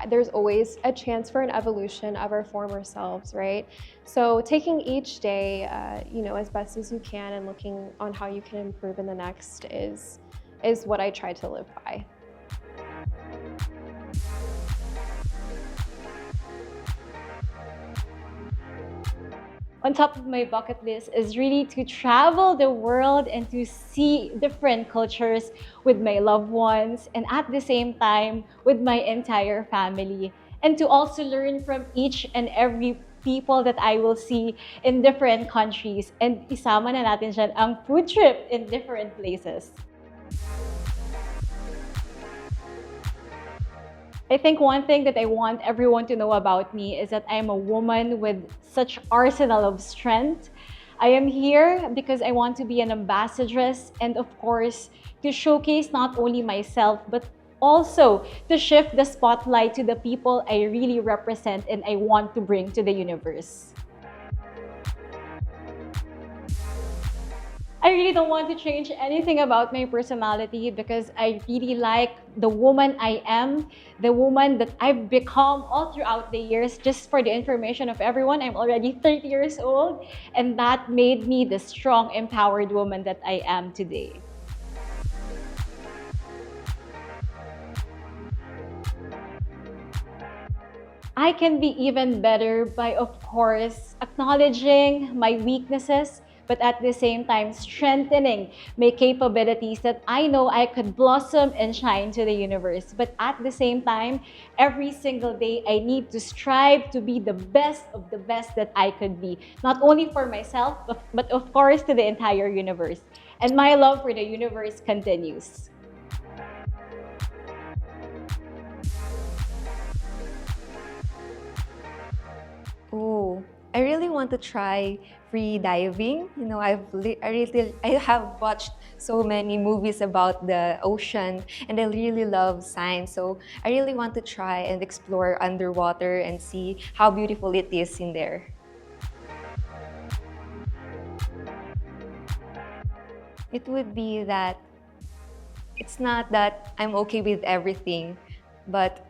there's always a chance for an evolution of our former selves, right? So taking each day, as best as you can and looking on how you can improve in the next is what I try to live by. on top of my bucket list is really to travel the world and to see different cultures with my loved ones and at the same time with my entire family. And to also learn from each and every people that I will see in different countries. And isama na natin dyan ang food trip in different places. I think one thing that I want everyone to know about me is that I'm a woman with such arsenal of strength. I am here because I want to be an ambassadress and of course to showcase not only myself but also to shift the spotlight to the people I really represent and I want to bring to the universe. I really don't want to change anything about my personality because I really like the woman I am, the woman that I've become all throughout the years. Just for the information of everyone, I'm already 30 years old, and that made me the strong, empowered woman that I am today. I can be even better by, of course, acknowledging my weaknesses, but at the same time strengthening my capabilities that I know I could blossom and shine to the universe. But at the same time, every single day, I need to strive to be the best of the best that I could be, not only for myself, but of course to the entire universe. And my love for the universe continues. Oh, I really want to try free diving. You know, I have watched so many movies about the ocean and I really love science. So I really want to try and explore underwater and see how beautiful it is in there. It would be that it's not that I'm okay with everything, but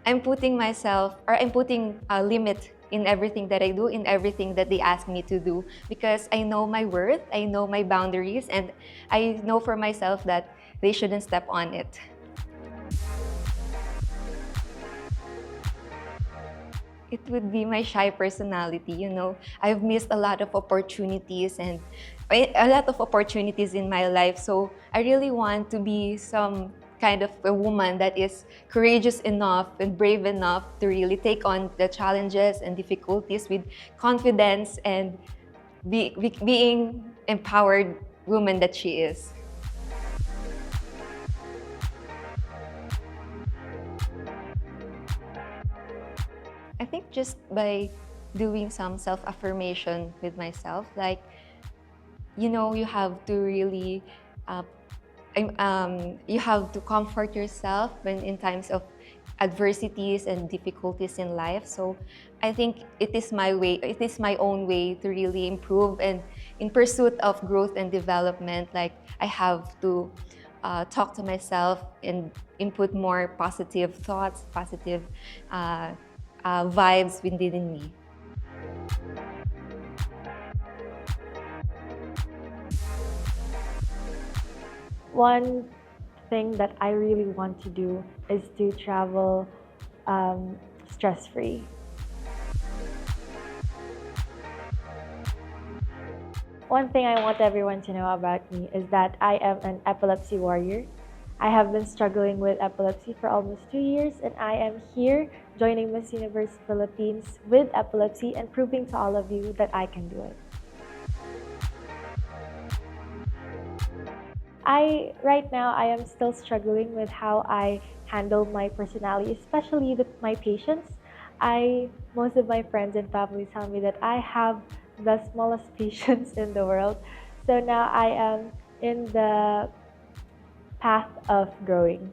I'm putting a limit in everything that I do, in everything that they ask me to do, because I know my worth, I know my boundaries, and I know for myself that they shouldn't step on it. It would be my shy personality, you know. I've missed a lot of opportunities and a lot of opportunities in my life, so I really want to be some kind of a woman that is courageous enough and brave enough to really take on the challenges and difficulties with confidence and being empowered woman that she is. I think just by doing some self-affirmation with myself, like, you know, you have to really you have to comfort yourself when in times of adversities and difficulties in life. So I think it is my way, it is my own way to really improve, and in pursuit of growth and development, like I have to talk to myself and input more positive thoughts, positive vibes within me. One thing that I really want to do is to travel stress-free. One thing I want everyone to know about me is that I am an epilepsy warrior. I have been struggling with epilepsy for almost 2 years, and I am here joining Miss Universe Philippines with epilepsy and proving to all of you that I can do it. Right now, I am still struggling with how I handle my personality, especially with my patients. Most of my friends and family tell me that I have the smallest patience in the world. So now I am in the path of growing.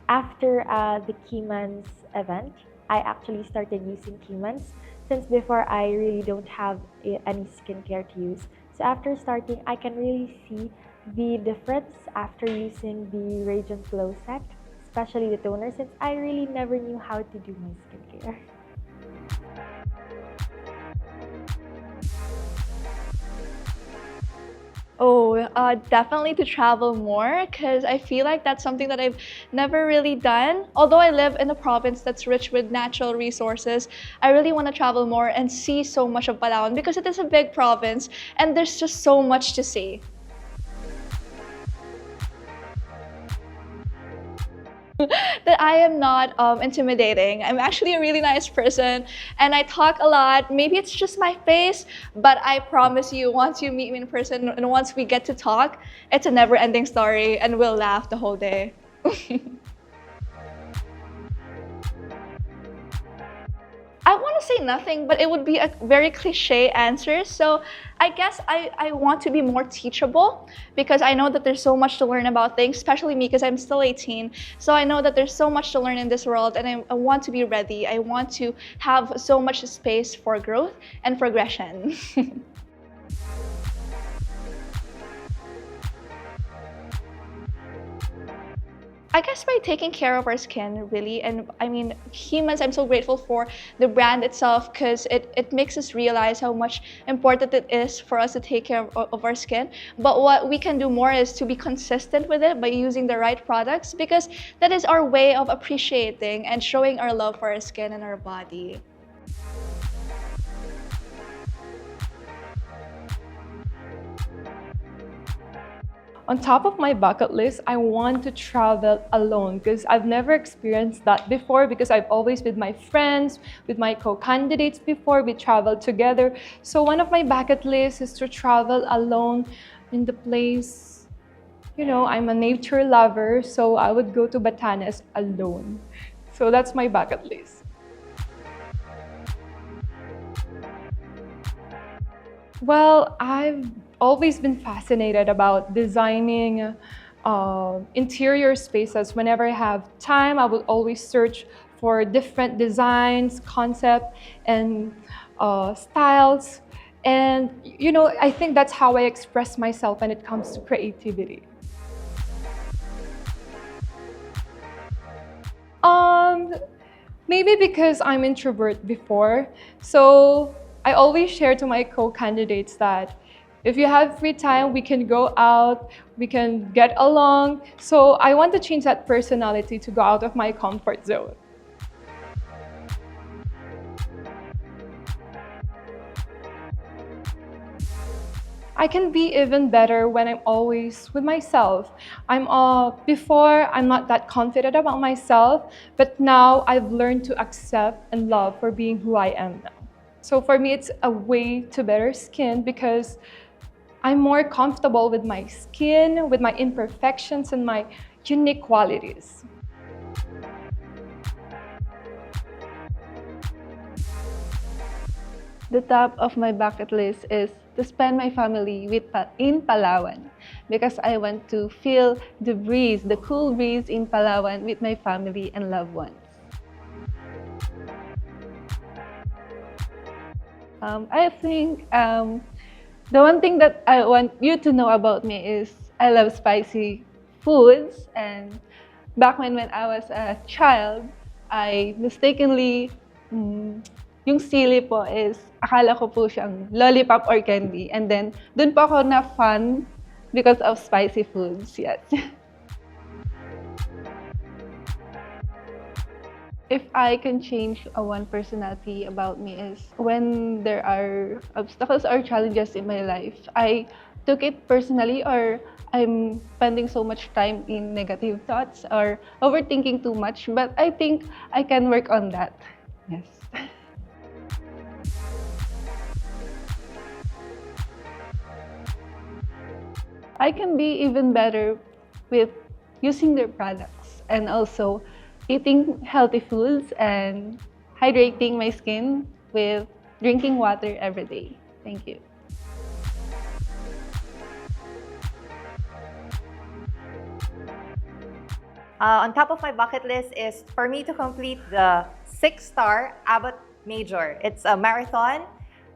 After the Kemans event, I actually started using Kemans. Since before I really don't have any skincare to use. So after starting, I can really see the difference after using the Radiant Glow Set, especially the toner, since I really never knew how to do my skincare. Oh, definitely to travel more because I feel like that's something that I've never really done. Although I live in a province that's rich with natural resources, I really want to travel more and see so much of Palawan because it is a big province and there's just so much to see. That I am not intimidating. I'm actually a really nice person and I talk a lot. Maybe it's just my face, but I promise you, once you meet me in person and once we get to talk, it's a never ending story and we'll laugh the whole day. I want to say nothing, but it would be a very cliche answer. So I guess I want to be more teachable because I know that there's so much to learn about things, especially me because I'm still 18. So I know that there's so much to learn in this world and I want to be ready. I want to have so much space for growth and progression. I guess by taking care of our skin, really. And I mean, Kemans, I'm so grateful for the brand itself because it makes us realize how much important it is for us to take care of our skin. But what we can do more is to be consistent with it by using the right products because that is our way of appreciating and showing our love for our skin and our body. On top of my bucket list, I want to travel alone because I've never experienced that before because I've always with my friends, with my co-candidates before, we traveled together. So one of my bucket lists is to travel alone in the place, you know, I'm a nature lover, so I would go to Batangas alone. So that's my bucket list. Well, I've always been fascinated about designing interior spaces. Whenever I have time, I will always search for different designs, concept, and styles. And you know, I think that's how I express myself when it comes to creativity. Maybe because I'm introvert before, so I always share to my co-candidates that if you have free time, we can go out, we can get along. So I want to change that personality to go out of my comfort zone. I can be even better when I'm always with myself. Before, I'm not that confident about myself, but now I've learned to accept and love for being who I am now. So for me, it's a way to better skin because I'm more comfortable with my skin, with my imperfections, and my unique qualities. The top of my bucket list is to spend my family in Palawan because I want to feel the breeze, the cool breeze in Palawan with my family and loved ones. I think the one thing that I want you to know about me is I love spicy foods, and back when I was a child, I mistakenly yung sili po is akala ko po siyang lollipop or candy, and then dun po ako na fun because of spicy foods. Yes. If I can change one personality about me is when there are obstacles or challenges in my life, I took it personally or I'm spending so much time in negative thoughts or overthinking too much, but I think I can work on that. Yes. I can be even better with using their products and also eating healthy foods and hydrating my skin with drinking water every day. Thank you. On top of my bucket list is for me to complete the 6-star Abbott Major. It's a marathon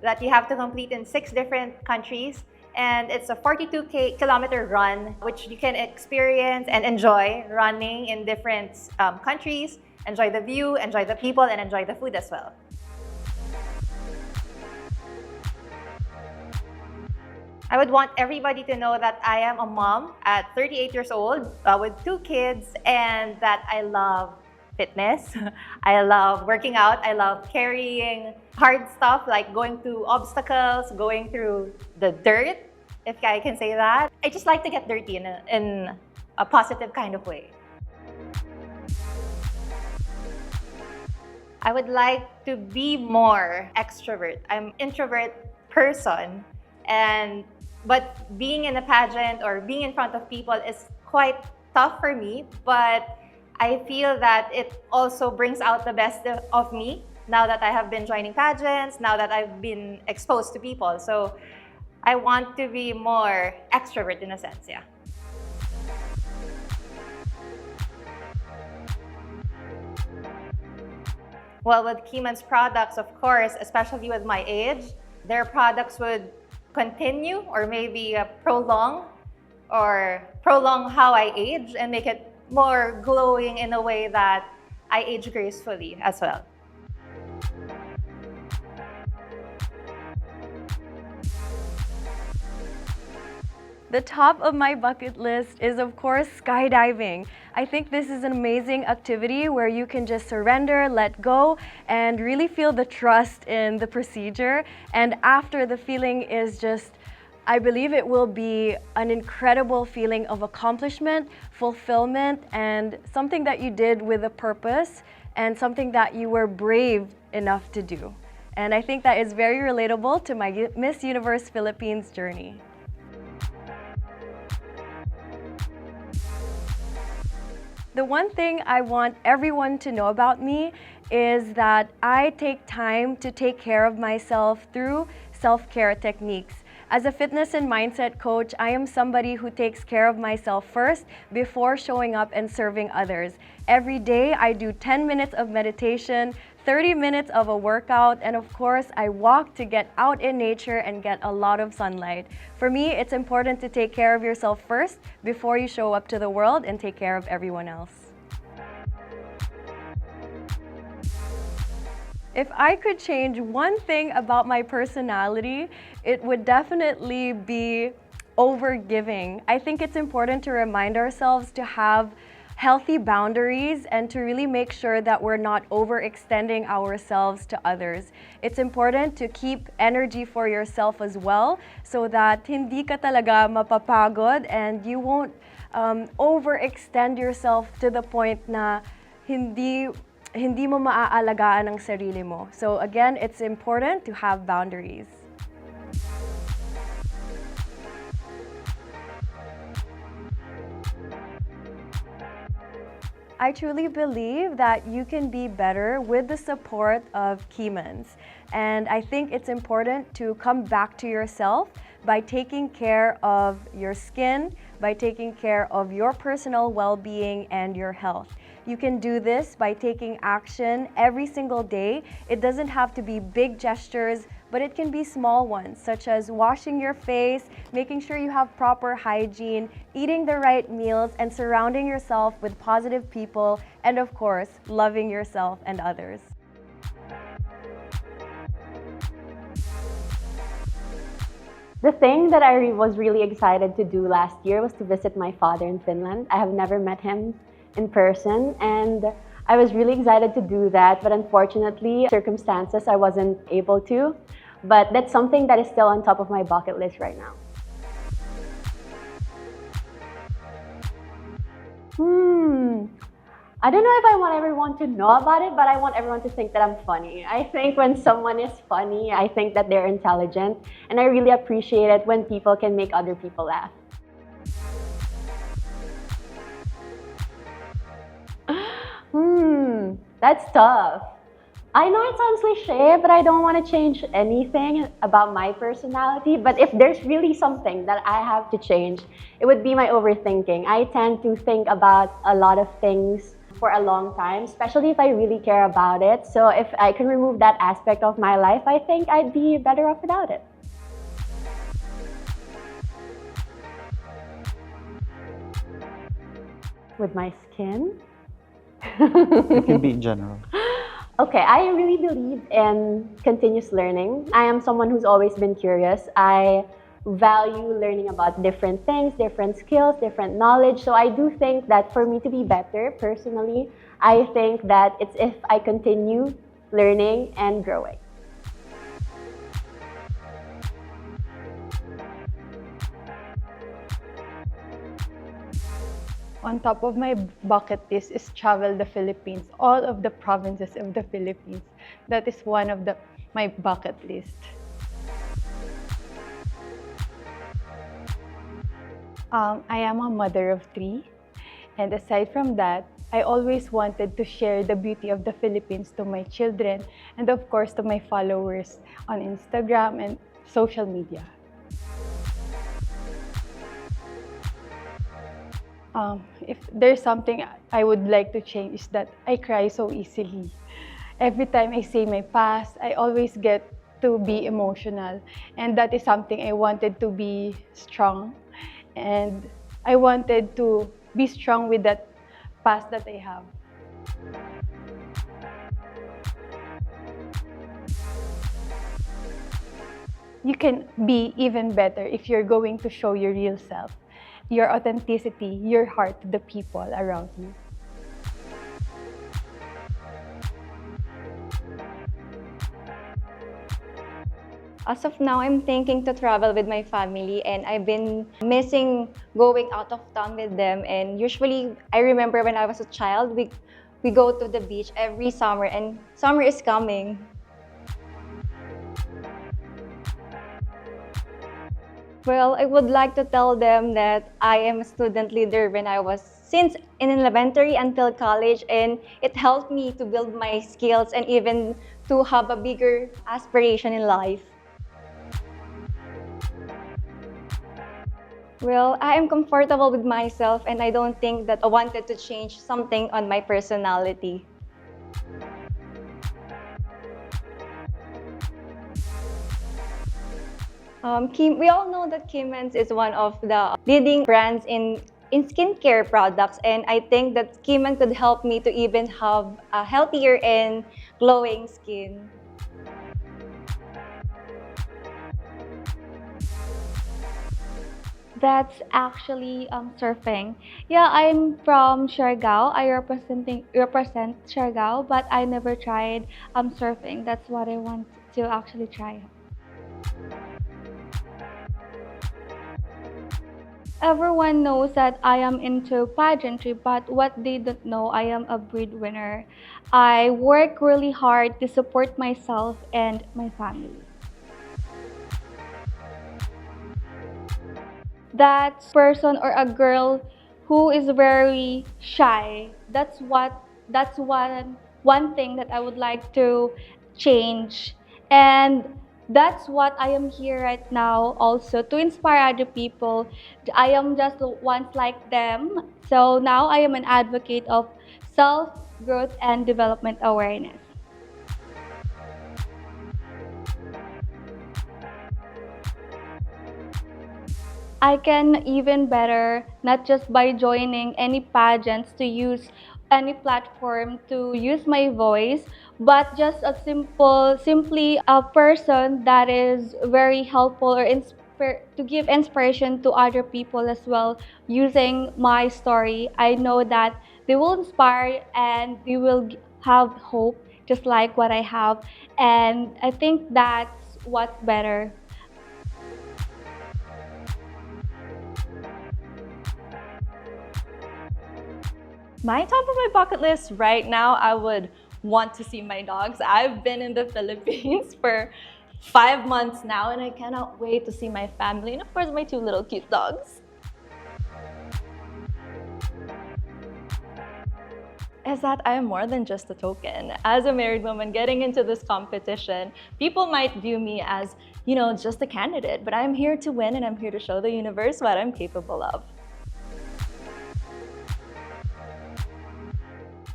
that you have to complete in 6 different countries. And it's a 42-kilometer run, which you can experience and enjoy running in different countries, enjoy the view, enjoy the people, and enjoy the food as well. I would want everybody to know that I am a mom at 38 years old with 2 kids and that I love fitness. I love working out. I love carrying hard stuff like going through obstacles, going through the dirt, if I can say that. I just like to get dirty in a positive kind of way. I would like to be more extrovert. I'm an introvert person, but being in a pageant or being in front of people is quite tough for me, but I feel that it also brings out the best of me now that I have been joining pageants, now that I've been exposed to people. So I want to be more extrovert in a sense, yeah. Well, with Kemans products, of course, especially with my age, their products would continue or maybe prolong how I age and make it more glowing in a way that I age gracefully as well. The top of my bucket list is, of course, skydiving. I think this is an amazing activity where you can just surrender, let go, and really feel the trust in the procedure. And after, the feeling is just, I believe it will be an incredible feeling of accomplishment, fulfillment, and something that you did with a purpose and something that you were brave enough to do. And I think that is very relatable to my Miss Universe Philippines journey. The one thing I want everyone to know about me is that I take time to take care of myself through self-care techniques. As a fitness and mindset coach, I am somebody who takes care of myself first before showing up and serving others. Every day, I do 10 minutes of meditation, 30 minutes of a workout, and of course, I walk to get out in nature and get a lot of sunlight. For me, it's important to take care of yourself first before you show up to the world and take care of everyone else. If I could change one thing about my personality, it would definitely be overgiving. I think it's important to remind ourselves to have healthy boundaries and to really make sure that we're not overextending ourselves to others. It's important to keep energy for yourself as well so that hindi ka talaga mapapagod and you won't overextend yourself to the point na hindi mo maaalagaan ang sarili mo. So again, it's important to have boundaries. I truly believe that you can be better with the support of Kemans. And I think it's important to come back to yourself by taking care of your skin, by taking care of your personal well-being and your health. You can do this by taking action every single day. It doesn't have to be big gestures, but it can be small ones, such as washing your face, making sure you have proper hygiene, eating the right meals, and surrounding yourself with positive people, and of course, loving yourself and others. The thing that I was really excited to do last year was to visit my father in Finland. I have never met him in person, and I was really excited to do that, but unfortunately, circumstances, I wasn't able to. But that's something that is still on top of my bucket list right now. I don't know if I want everyone to know about it, but I want everyone to think that I'm funny. I think when someone is funny, I think that they're intelligent, and I really appreciate it when people can make other people laugh. That's tough. I know it sounds cliche, but I don't want to change anything about my personality. But if there's really something that I have to change, it would be my overthinking. I tend to think about a lot of things for a long time, especially if I really care about it. So if I can remove that aspect of my life, I think I'd be better off without it. With my skin? It can be in general. Okay, I really believe in continuous learning. I am someone who's always been curious. I value learning about different things, different skills, different knowledge. So I do think that for me to be better personally, I think that it's if I continue learning and growing. On top of my bucket list is travel the Philippines, all of the provinces of the Philippines. That is one of my bucket list. I am a mother of 3, and aside from that, I always wanted to share the beauty of the Philippines to my children and of course to my followers on Instagram and social media. If there's something I would like to change is that I cry so easily. Every time I say my past, I always get to be emotional, and that is something I wanted to be strong. And I wanted to be strong with that past that I have. You can be even better if you're going to show your real self, your authenticity, your heart to the people around you. As of now, I'm thinking to travel with my family, and I've been missing going out of town with them. And usually, I remember when I was a child, we go to the beach every summer, and summer is coming. Well, I would like to tell them that I am a student leader since in elementary until college, and it helped me to build my skills and even to have a bigger aspiration in life. Well, I am comfortable with myself, and I don't think that I wanted to change something on my personality. We all know that Kemans is one of the leading brands in skincare products, and I think that Kemans could help me to even have a healthier and glowing skin. That's actually surfing. Yeah, I'm from Siargao. I represent Siargao, but I never tried surfing. That's what I want to actually try. Everyone knows that I am into pageantry, but what they don't know, I am a breadwinner. I work really hard to support myself and my family. That person or a girl who is very shy, that's one thing that I would like to change. And that's what I am here right now also, to inspire other people. I am just once like them. So now I am an advocate of self-growth and development awareness. I can even better, not just by joining any pageants to use any platform to use my voice, but just simply a person that is very helpful or to give inspiration to other people as well using my story. I know that they will inspire and they will have hope just like what I have, and I think that's what's better. My top of my bucket list right now, I would want to see my dogs. I've been in the Philippines for 5 months now, and I cannot wait to see my family and of course my 2 little cute dogs. Is that I am more than just a token. As a married woman getting into this competition, people might view me as, just a candidate, but I'm here to win and I'm here to show the universe what I'm capable of.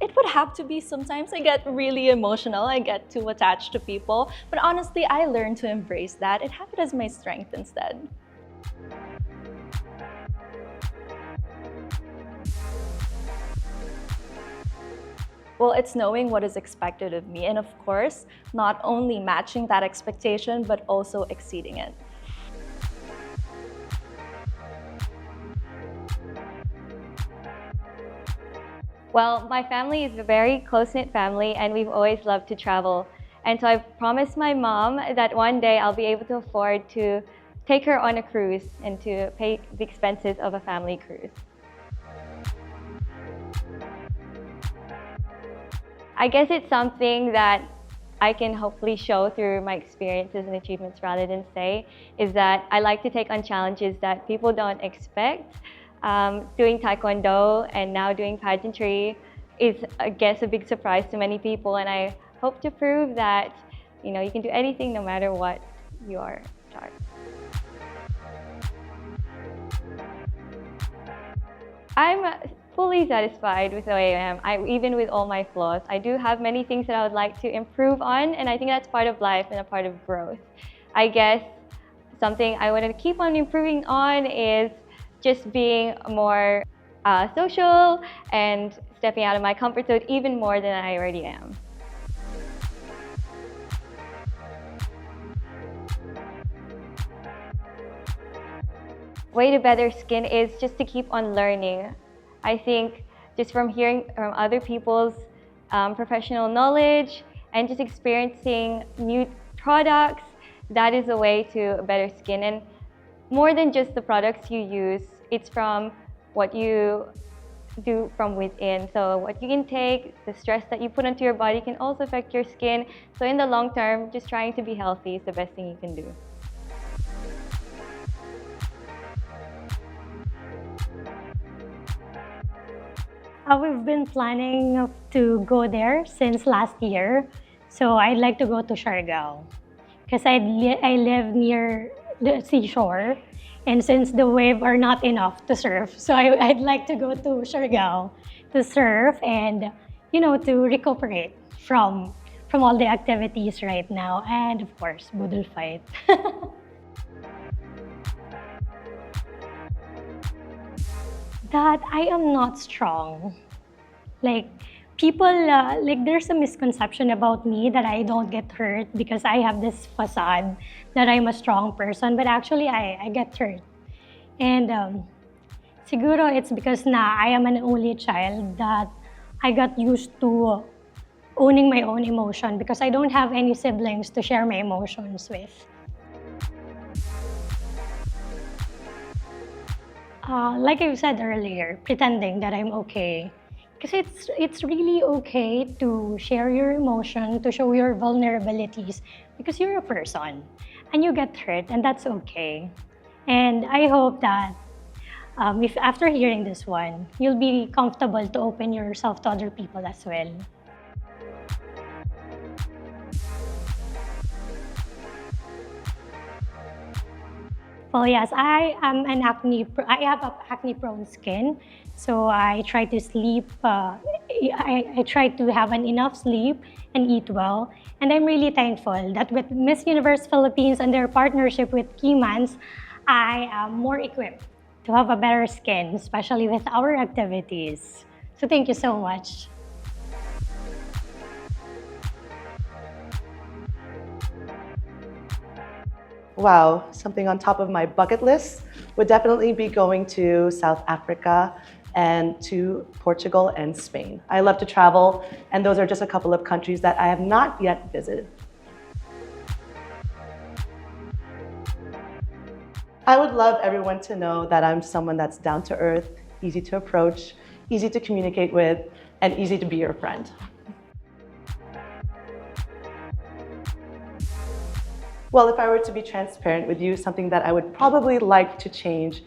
It would have to be sometimes I get really emotional, I get too attached to people, but honestly, I learned to embrace that and have it as my strength instead. Well, it's knowing what is expected of me and of course, not only matching that expectation, but also exceeding it. Well, my family is a very close-knit family and we've always loved to travel. And so I've promised my mom that one day I'll be able to afford to take her on a cruise and to pay the expenses of a family cruise. I guess it's something that I can hopefully show through my experiences and achievements rather than say, is that I like to take on challenges that people don't expect. Doing taekwondo and now doing pageantry is, I guess, a big surprise to many people, and I hope to prove that you can do anything no matter what your start. I'm fully satisfied with the way I am, even with all my flaws. I do have many things that I would like to improve on, and I think that's part of life and a part of growth. I guess something I want to keep on improving on is just being more social and stepping out of my comfort zone even more than I already am. Way to better skin is just to keep on learning. I think just from hearing from other people's professional knowledge and just experiencing new products, that is a way to a better skin. And more than just the products you use, it's from what you do from within. So what you can take, the stress that you put onto your body can also affect your skin. So in the long term, just trying to be healthy is the best thing you can do. We've been planning to go there since last year. So I'd like to go to Siargao because I live near the seashore. And since the waves are not enough to surf, so I'd like to go to Siargao to surf and, to recuperate from all the activities right now. And of course, budol fight. That I am not strong. There's a misconception about me that I don't get hurt because I have this facade that I'm a strong person, but actually I get hurt. And siguro it's because I am an only child that I got used to owning my own emotion because I don't have any siblings to share my emotions with. Like I said earlier, pretending that I'm okay. Because it's really okay to share your emotion, to show your vulnerabilities, because you're a person and you get hurt, and that's okay. And I hope that if after hearing this one, you'll be comfortable to open yourself to other people as well. Well, yes, I have acne-prone skin, so I try to sleep. I try to have enough sleep and eat well. And I'm really thankful that with Miss Universe Philippines and their partnership with Kemans, I am more equipped to have a better skin, especially with our activities. So thank you so much. Wow, something on top of my bucket list would definitely be going to South Africa and to Portugal and Spain. I love to travel, and those are just a couple of countries that I have not yet visited. I would love everyone to know that I'm someone that's down to earth, easy to approach, easy to communicate with, and easy to be your friend. Well, if I were to be transparent with you, something that I would probably like to change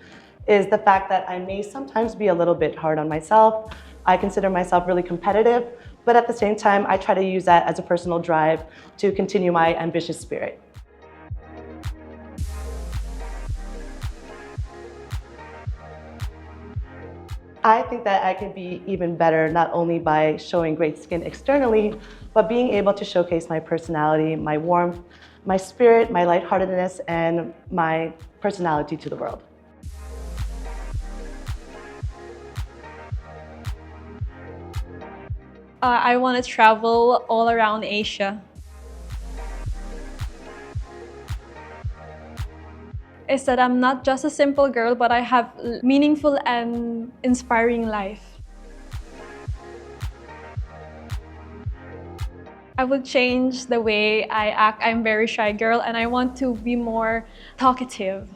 is the fact that I may sometimes be a little bit hard on myself. I consider myself really competitive, but at the same time, I try to use that as a personal drive to continue my ambitious spirit. I think that I can be even better, not only by showing great skin externally, but being able to showcase my personality, my warmth, my spirit, my lightheartedness, and my personality to the world. I want to travel all around Asia. Is that I'm not just a simple girl, but I have meaningful and inspiring life. I would change the way I act. I'm a very shy girl and I want to be more talkative.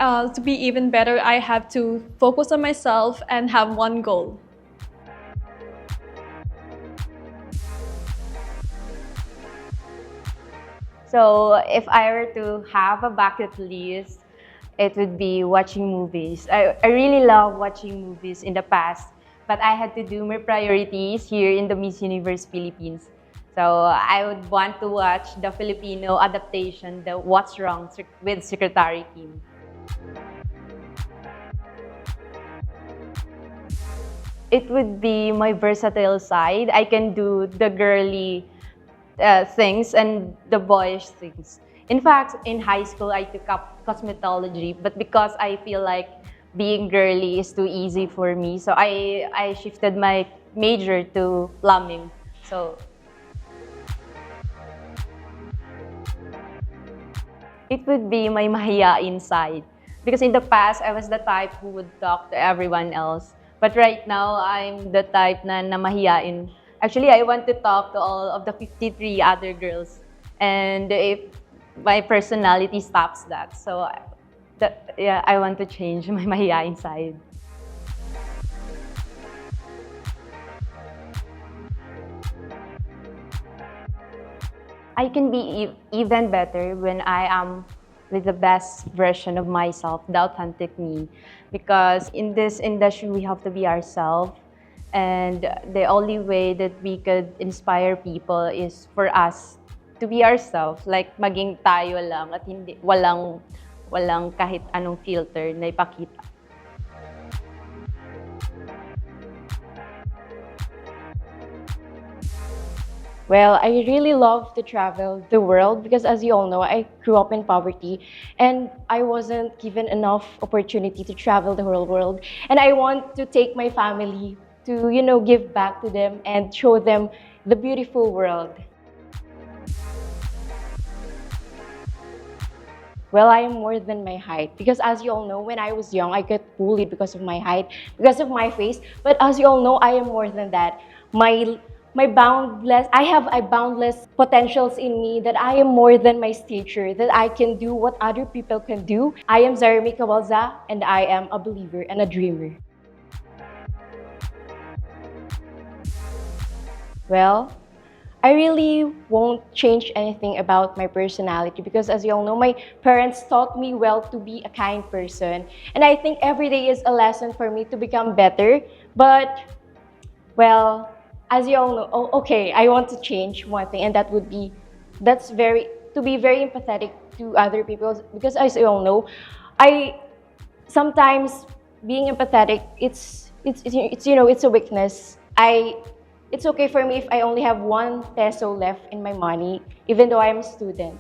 To be even better, I have to focus on myself and have one goal. So if I were to have a bucket list, it would be watching movies. I really love watching movies in the past, but I had to do my priorities here in the Miss Universe Philippines. So I would want to watch the Filipino adaptation, the What's Wrong with Secretary Kim. It would be my versatile side. I can do the girly things and the boyish things. In fact, in high school, I took up cosmetology, but because I feel like being girly is too easy for me, so I shifted my major to plumbing. So it would be my mahiyain side. Because in the past, I was the type who would talk to everyone else. But right now, I'm the type na mahiyain. Actually, I want to talk to all of the 53 other girls. And if my personality stops that, so yeah, I want to change my mahiyain side. I can be even better when I am with the best version of myself, the authentic me. Because in this industry, we have to be ourselves. And the only way that we could inspire people is for us to be ourselves. Like maging tayo lang at hindi, walang kahit anong filter na ipakita. Well, I really love to travel the world because, as you all know, I grew up in poverty and I wasn't given enough opportunity to travel the whole world. And I want to take my family to, give back to them and show them the beautiful world. Well, I am more than my height because, as you all know, when I was young, I got bullied because of my height, because of my face. But as you all know, I am more than that. I have a boundless potentials in me that I am more than my stature, that I can do what other people can do. I am Zaremi Kawalza, and I am a believer and a dreamer. Well, I really won't change anything about my personality because, as you all know, my parents taught me well to be a kind person. And I think every day is a lesson for me to become better. But, well, as you all know, okay, I want to change one thing, and to be very empathetic to other people. Because as you all know, sometimes being empathetic, it's a weakness. It's okay for me if I only have 1 peso left in my money, even though I'm a student.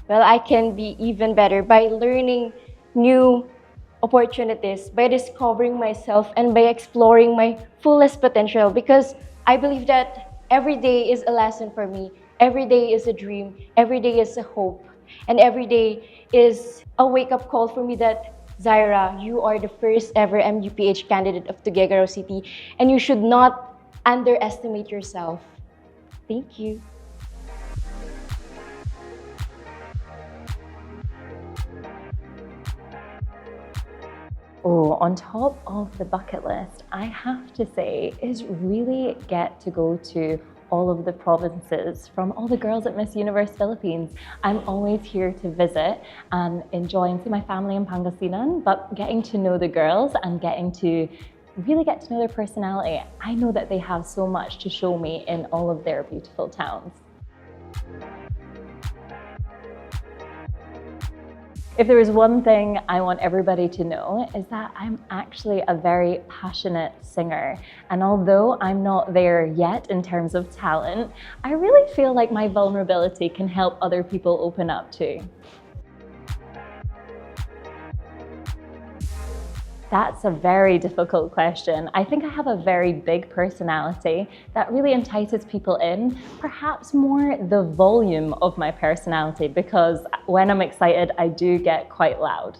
Well, I can be even better by learning new opportunities, by discovering myself, and by exploring my fullest potential. Because I believe that every day is a lesson for me. Every day is a dream. Every day is a hope. And every day is a wake-up call for me that, Zaira, you are the first ever MUPH candidate of Tuguegarao City, and you should not underestimate yourself. Thank you. Oh, on top of the bucket list, I have to say is really get to go to all of the provinces from all the girls at Miss Universe Philippines. I'm always here to visit and enjoy and see my family in Pangasinan, but getting to know the girls and getting to really get to know their personality. I know that they have so much to show me in all of their beautiful towns. If there is one thing I want everybody to know is that I'm actually a very passionate singer. And although I'm not there yet in terms of talent, I really feel like my vulnerability can help other people open up too. That's a very difficult question. I think I have a very big personality that really entices people in, perhaps more the volume of my personality, because when I'm excited, I do get quite loud.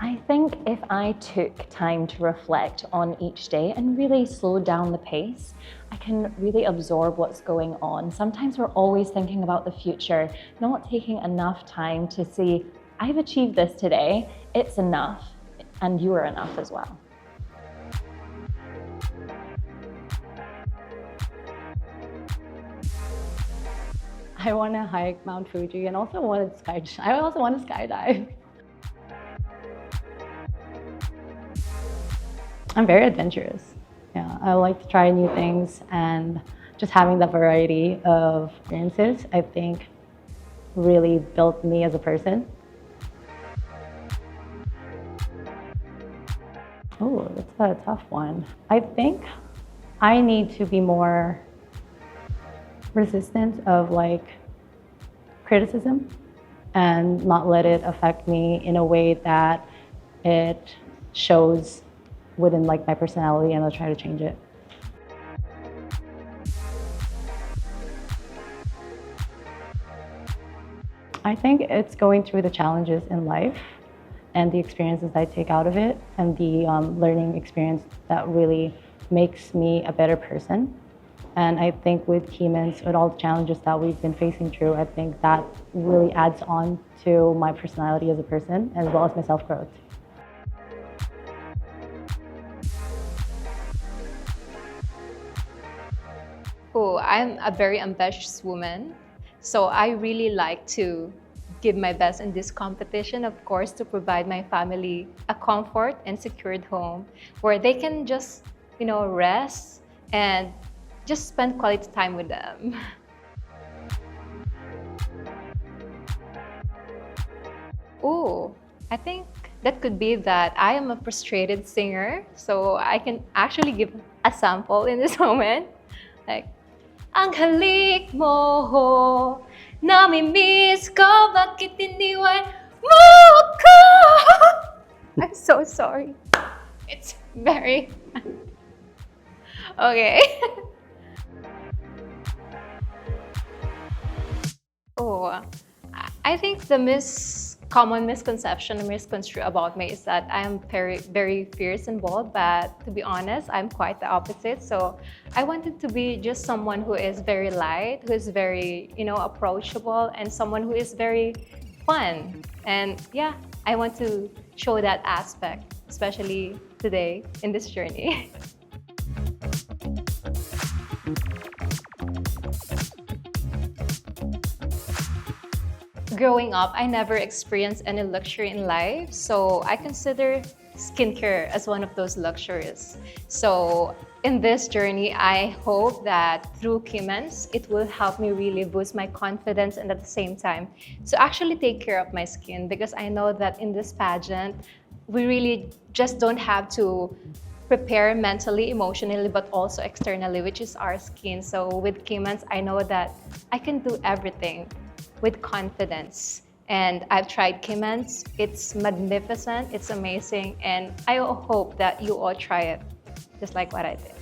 I think if I took time to reflect on each day and really slow down the pace, I can really absorb what's going on. Sometimes we're always thinking about the future, not taking enough time to see, I've achieved this today, it's enough, and you are enough as well. I want to hike Mount Fuji and I also want to skydive. I'm very adventurous. Yeah, I like to try new things, and just having the variety of experiences, I think, really built me as a person. Oh, that's a tough one. I think I need to be more resistant of like criticism and not let it affect me in a way that it shows within like my personality, and I'll try to change it. I think it's going through the challenges in life and the experiences I take out of it, and the learning experience that really makes me a better person. And I think with Kemans, with all the challenges that we've been facing through, I think that really adds on to my personality as a person, as well as my self-growth. Oh, I'm a very ambitious woman, so I really like to give my best in this competition, of course, to provide my family a comfort and secured home where they can just, rest and just spend quality time with them. Oh, I think that could be that I am a frustrated singer, so I can actually give a sample in this moment. Like, ang halik mo, nami-miss ko, bakit iniwan mo ako? I'm so sorry. It's very... Okay. Oh, I think the common misconception or misconstrued about me is that I am very, very fierce and bold, but to be honest, I'm quite the opposite. So I wanted to be just someone who is very light, who is very, approachable, and someone who is very fun. And yeah, I want to show that aspect, especially today in this journey. Growing up, I never experienced any luxury in life, so I consider skincare as one of those luxuries. So in this journey, I hope that through Kemans, it will help me really boost my confidence, and at the same time, to actually take care of my skin, because I know that in this pageant, we really just don't have to prepare mentally, emotionally, but also externally, which is our skin. So with Kemans, I know that I can do everything with confidence. And I've tried Kemans. It's magnificent, it's amazing, and I hope that you all try it, just like what I did.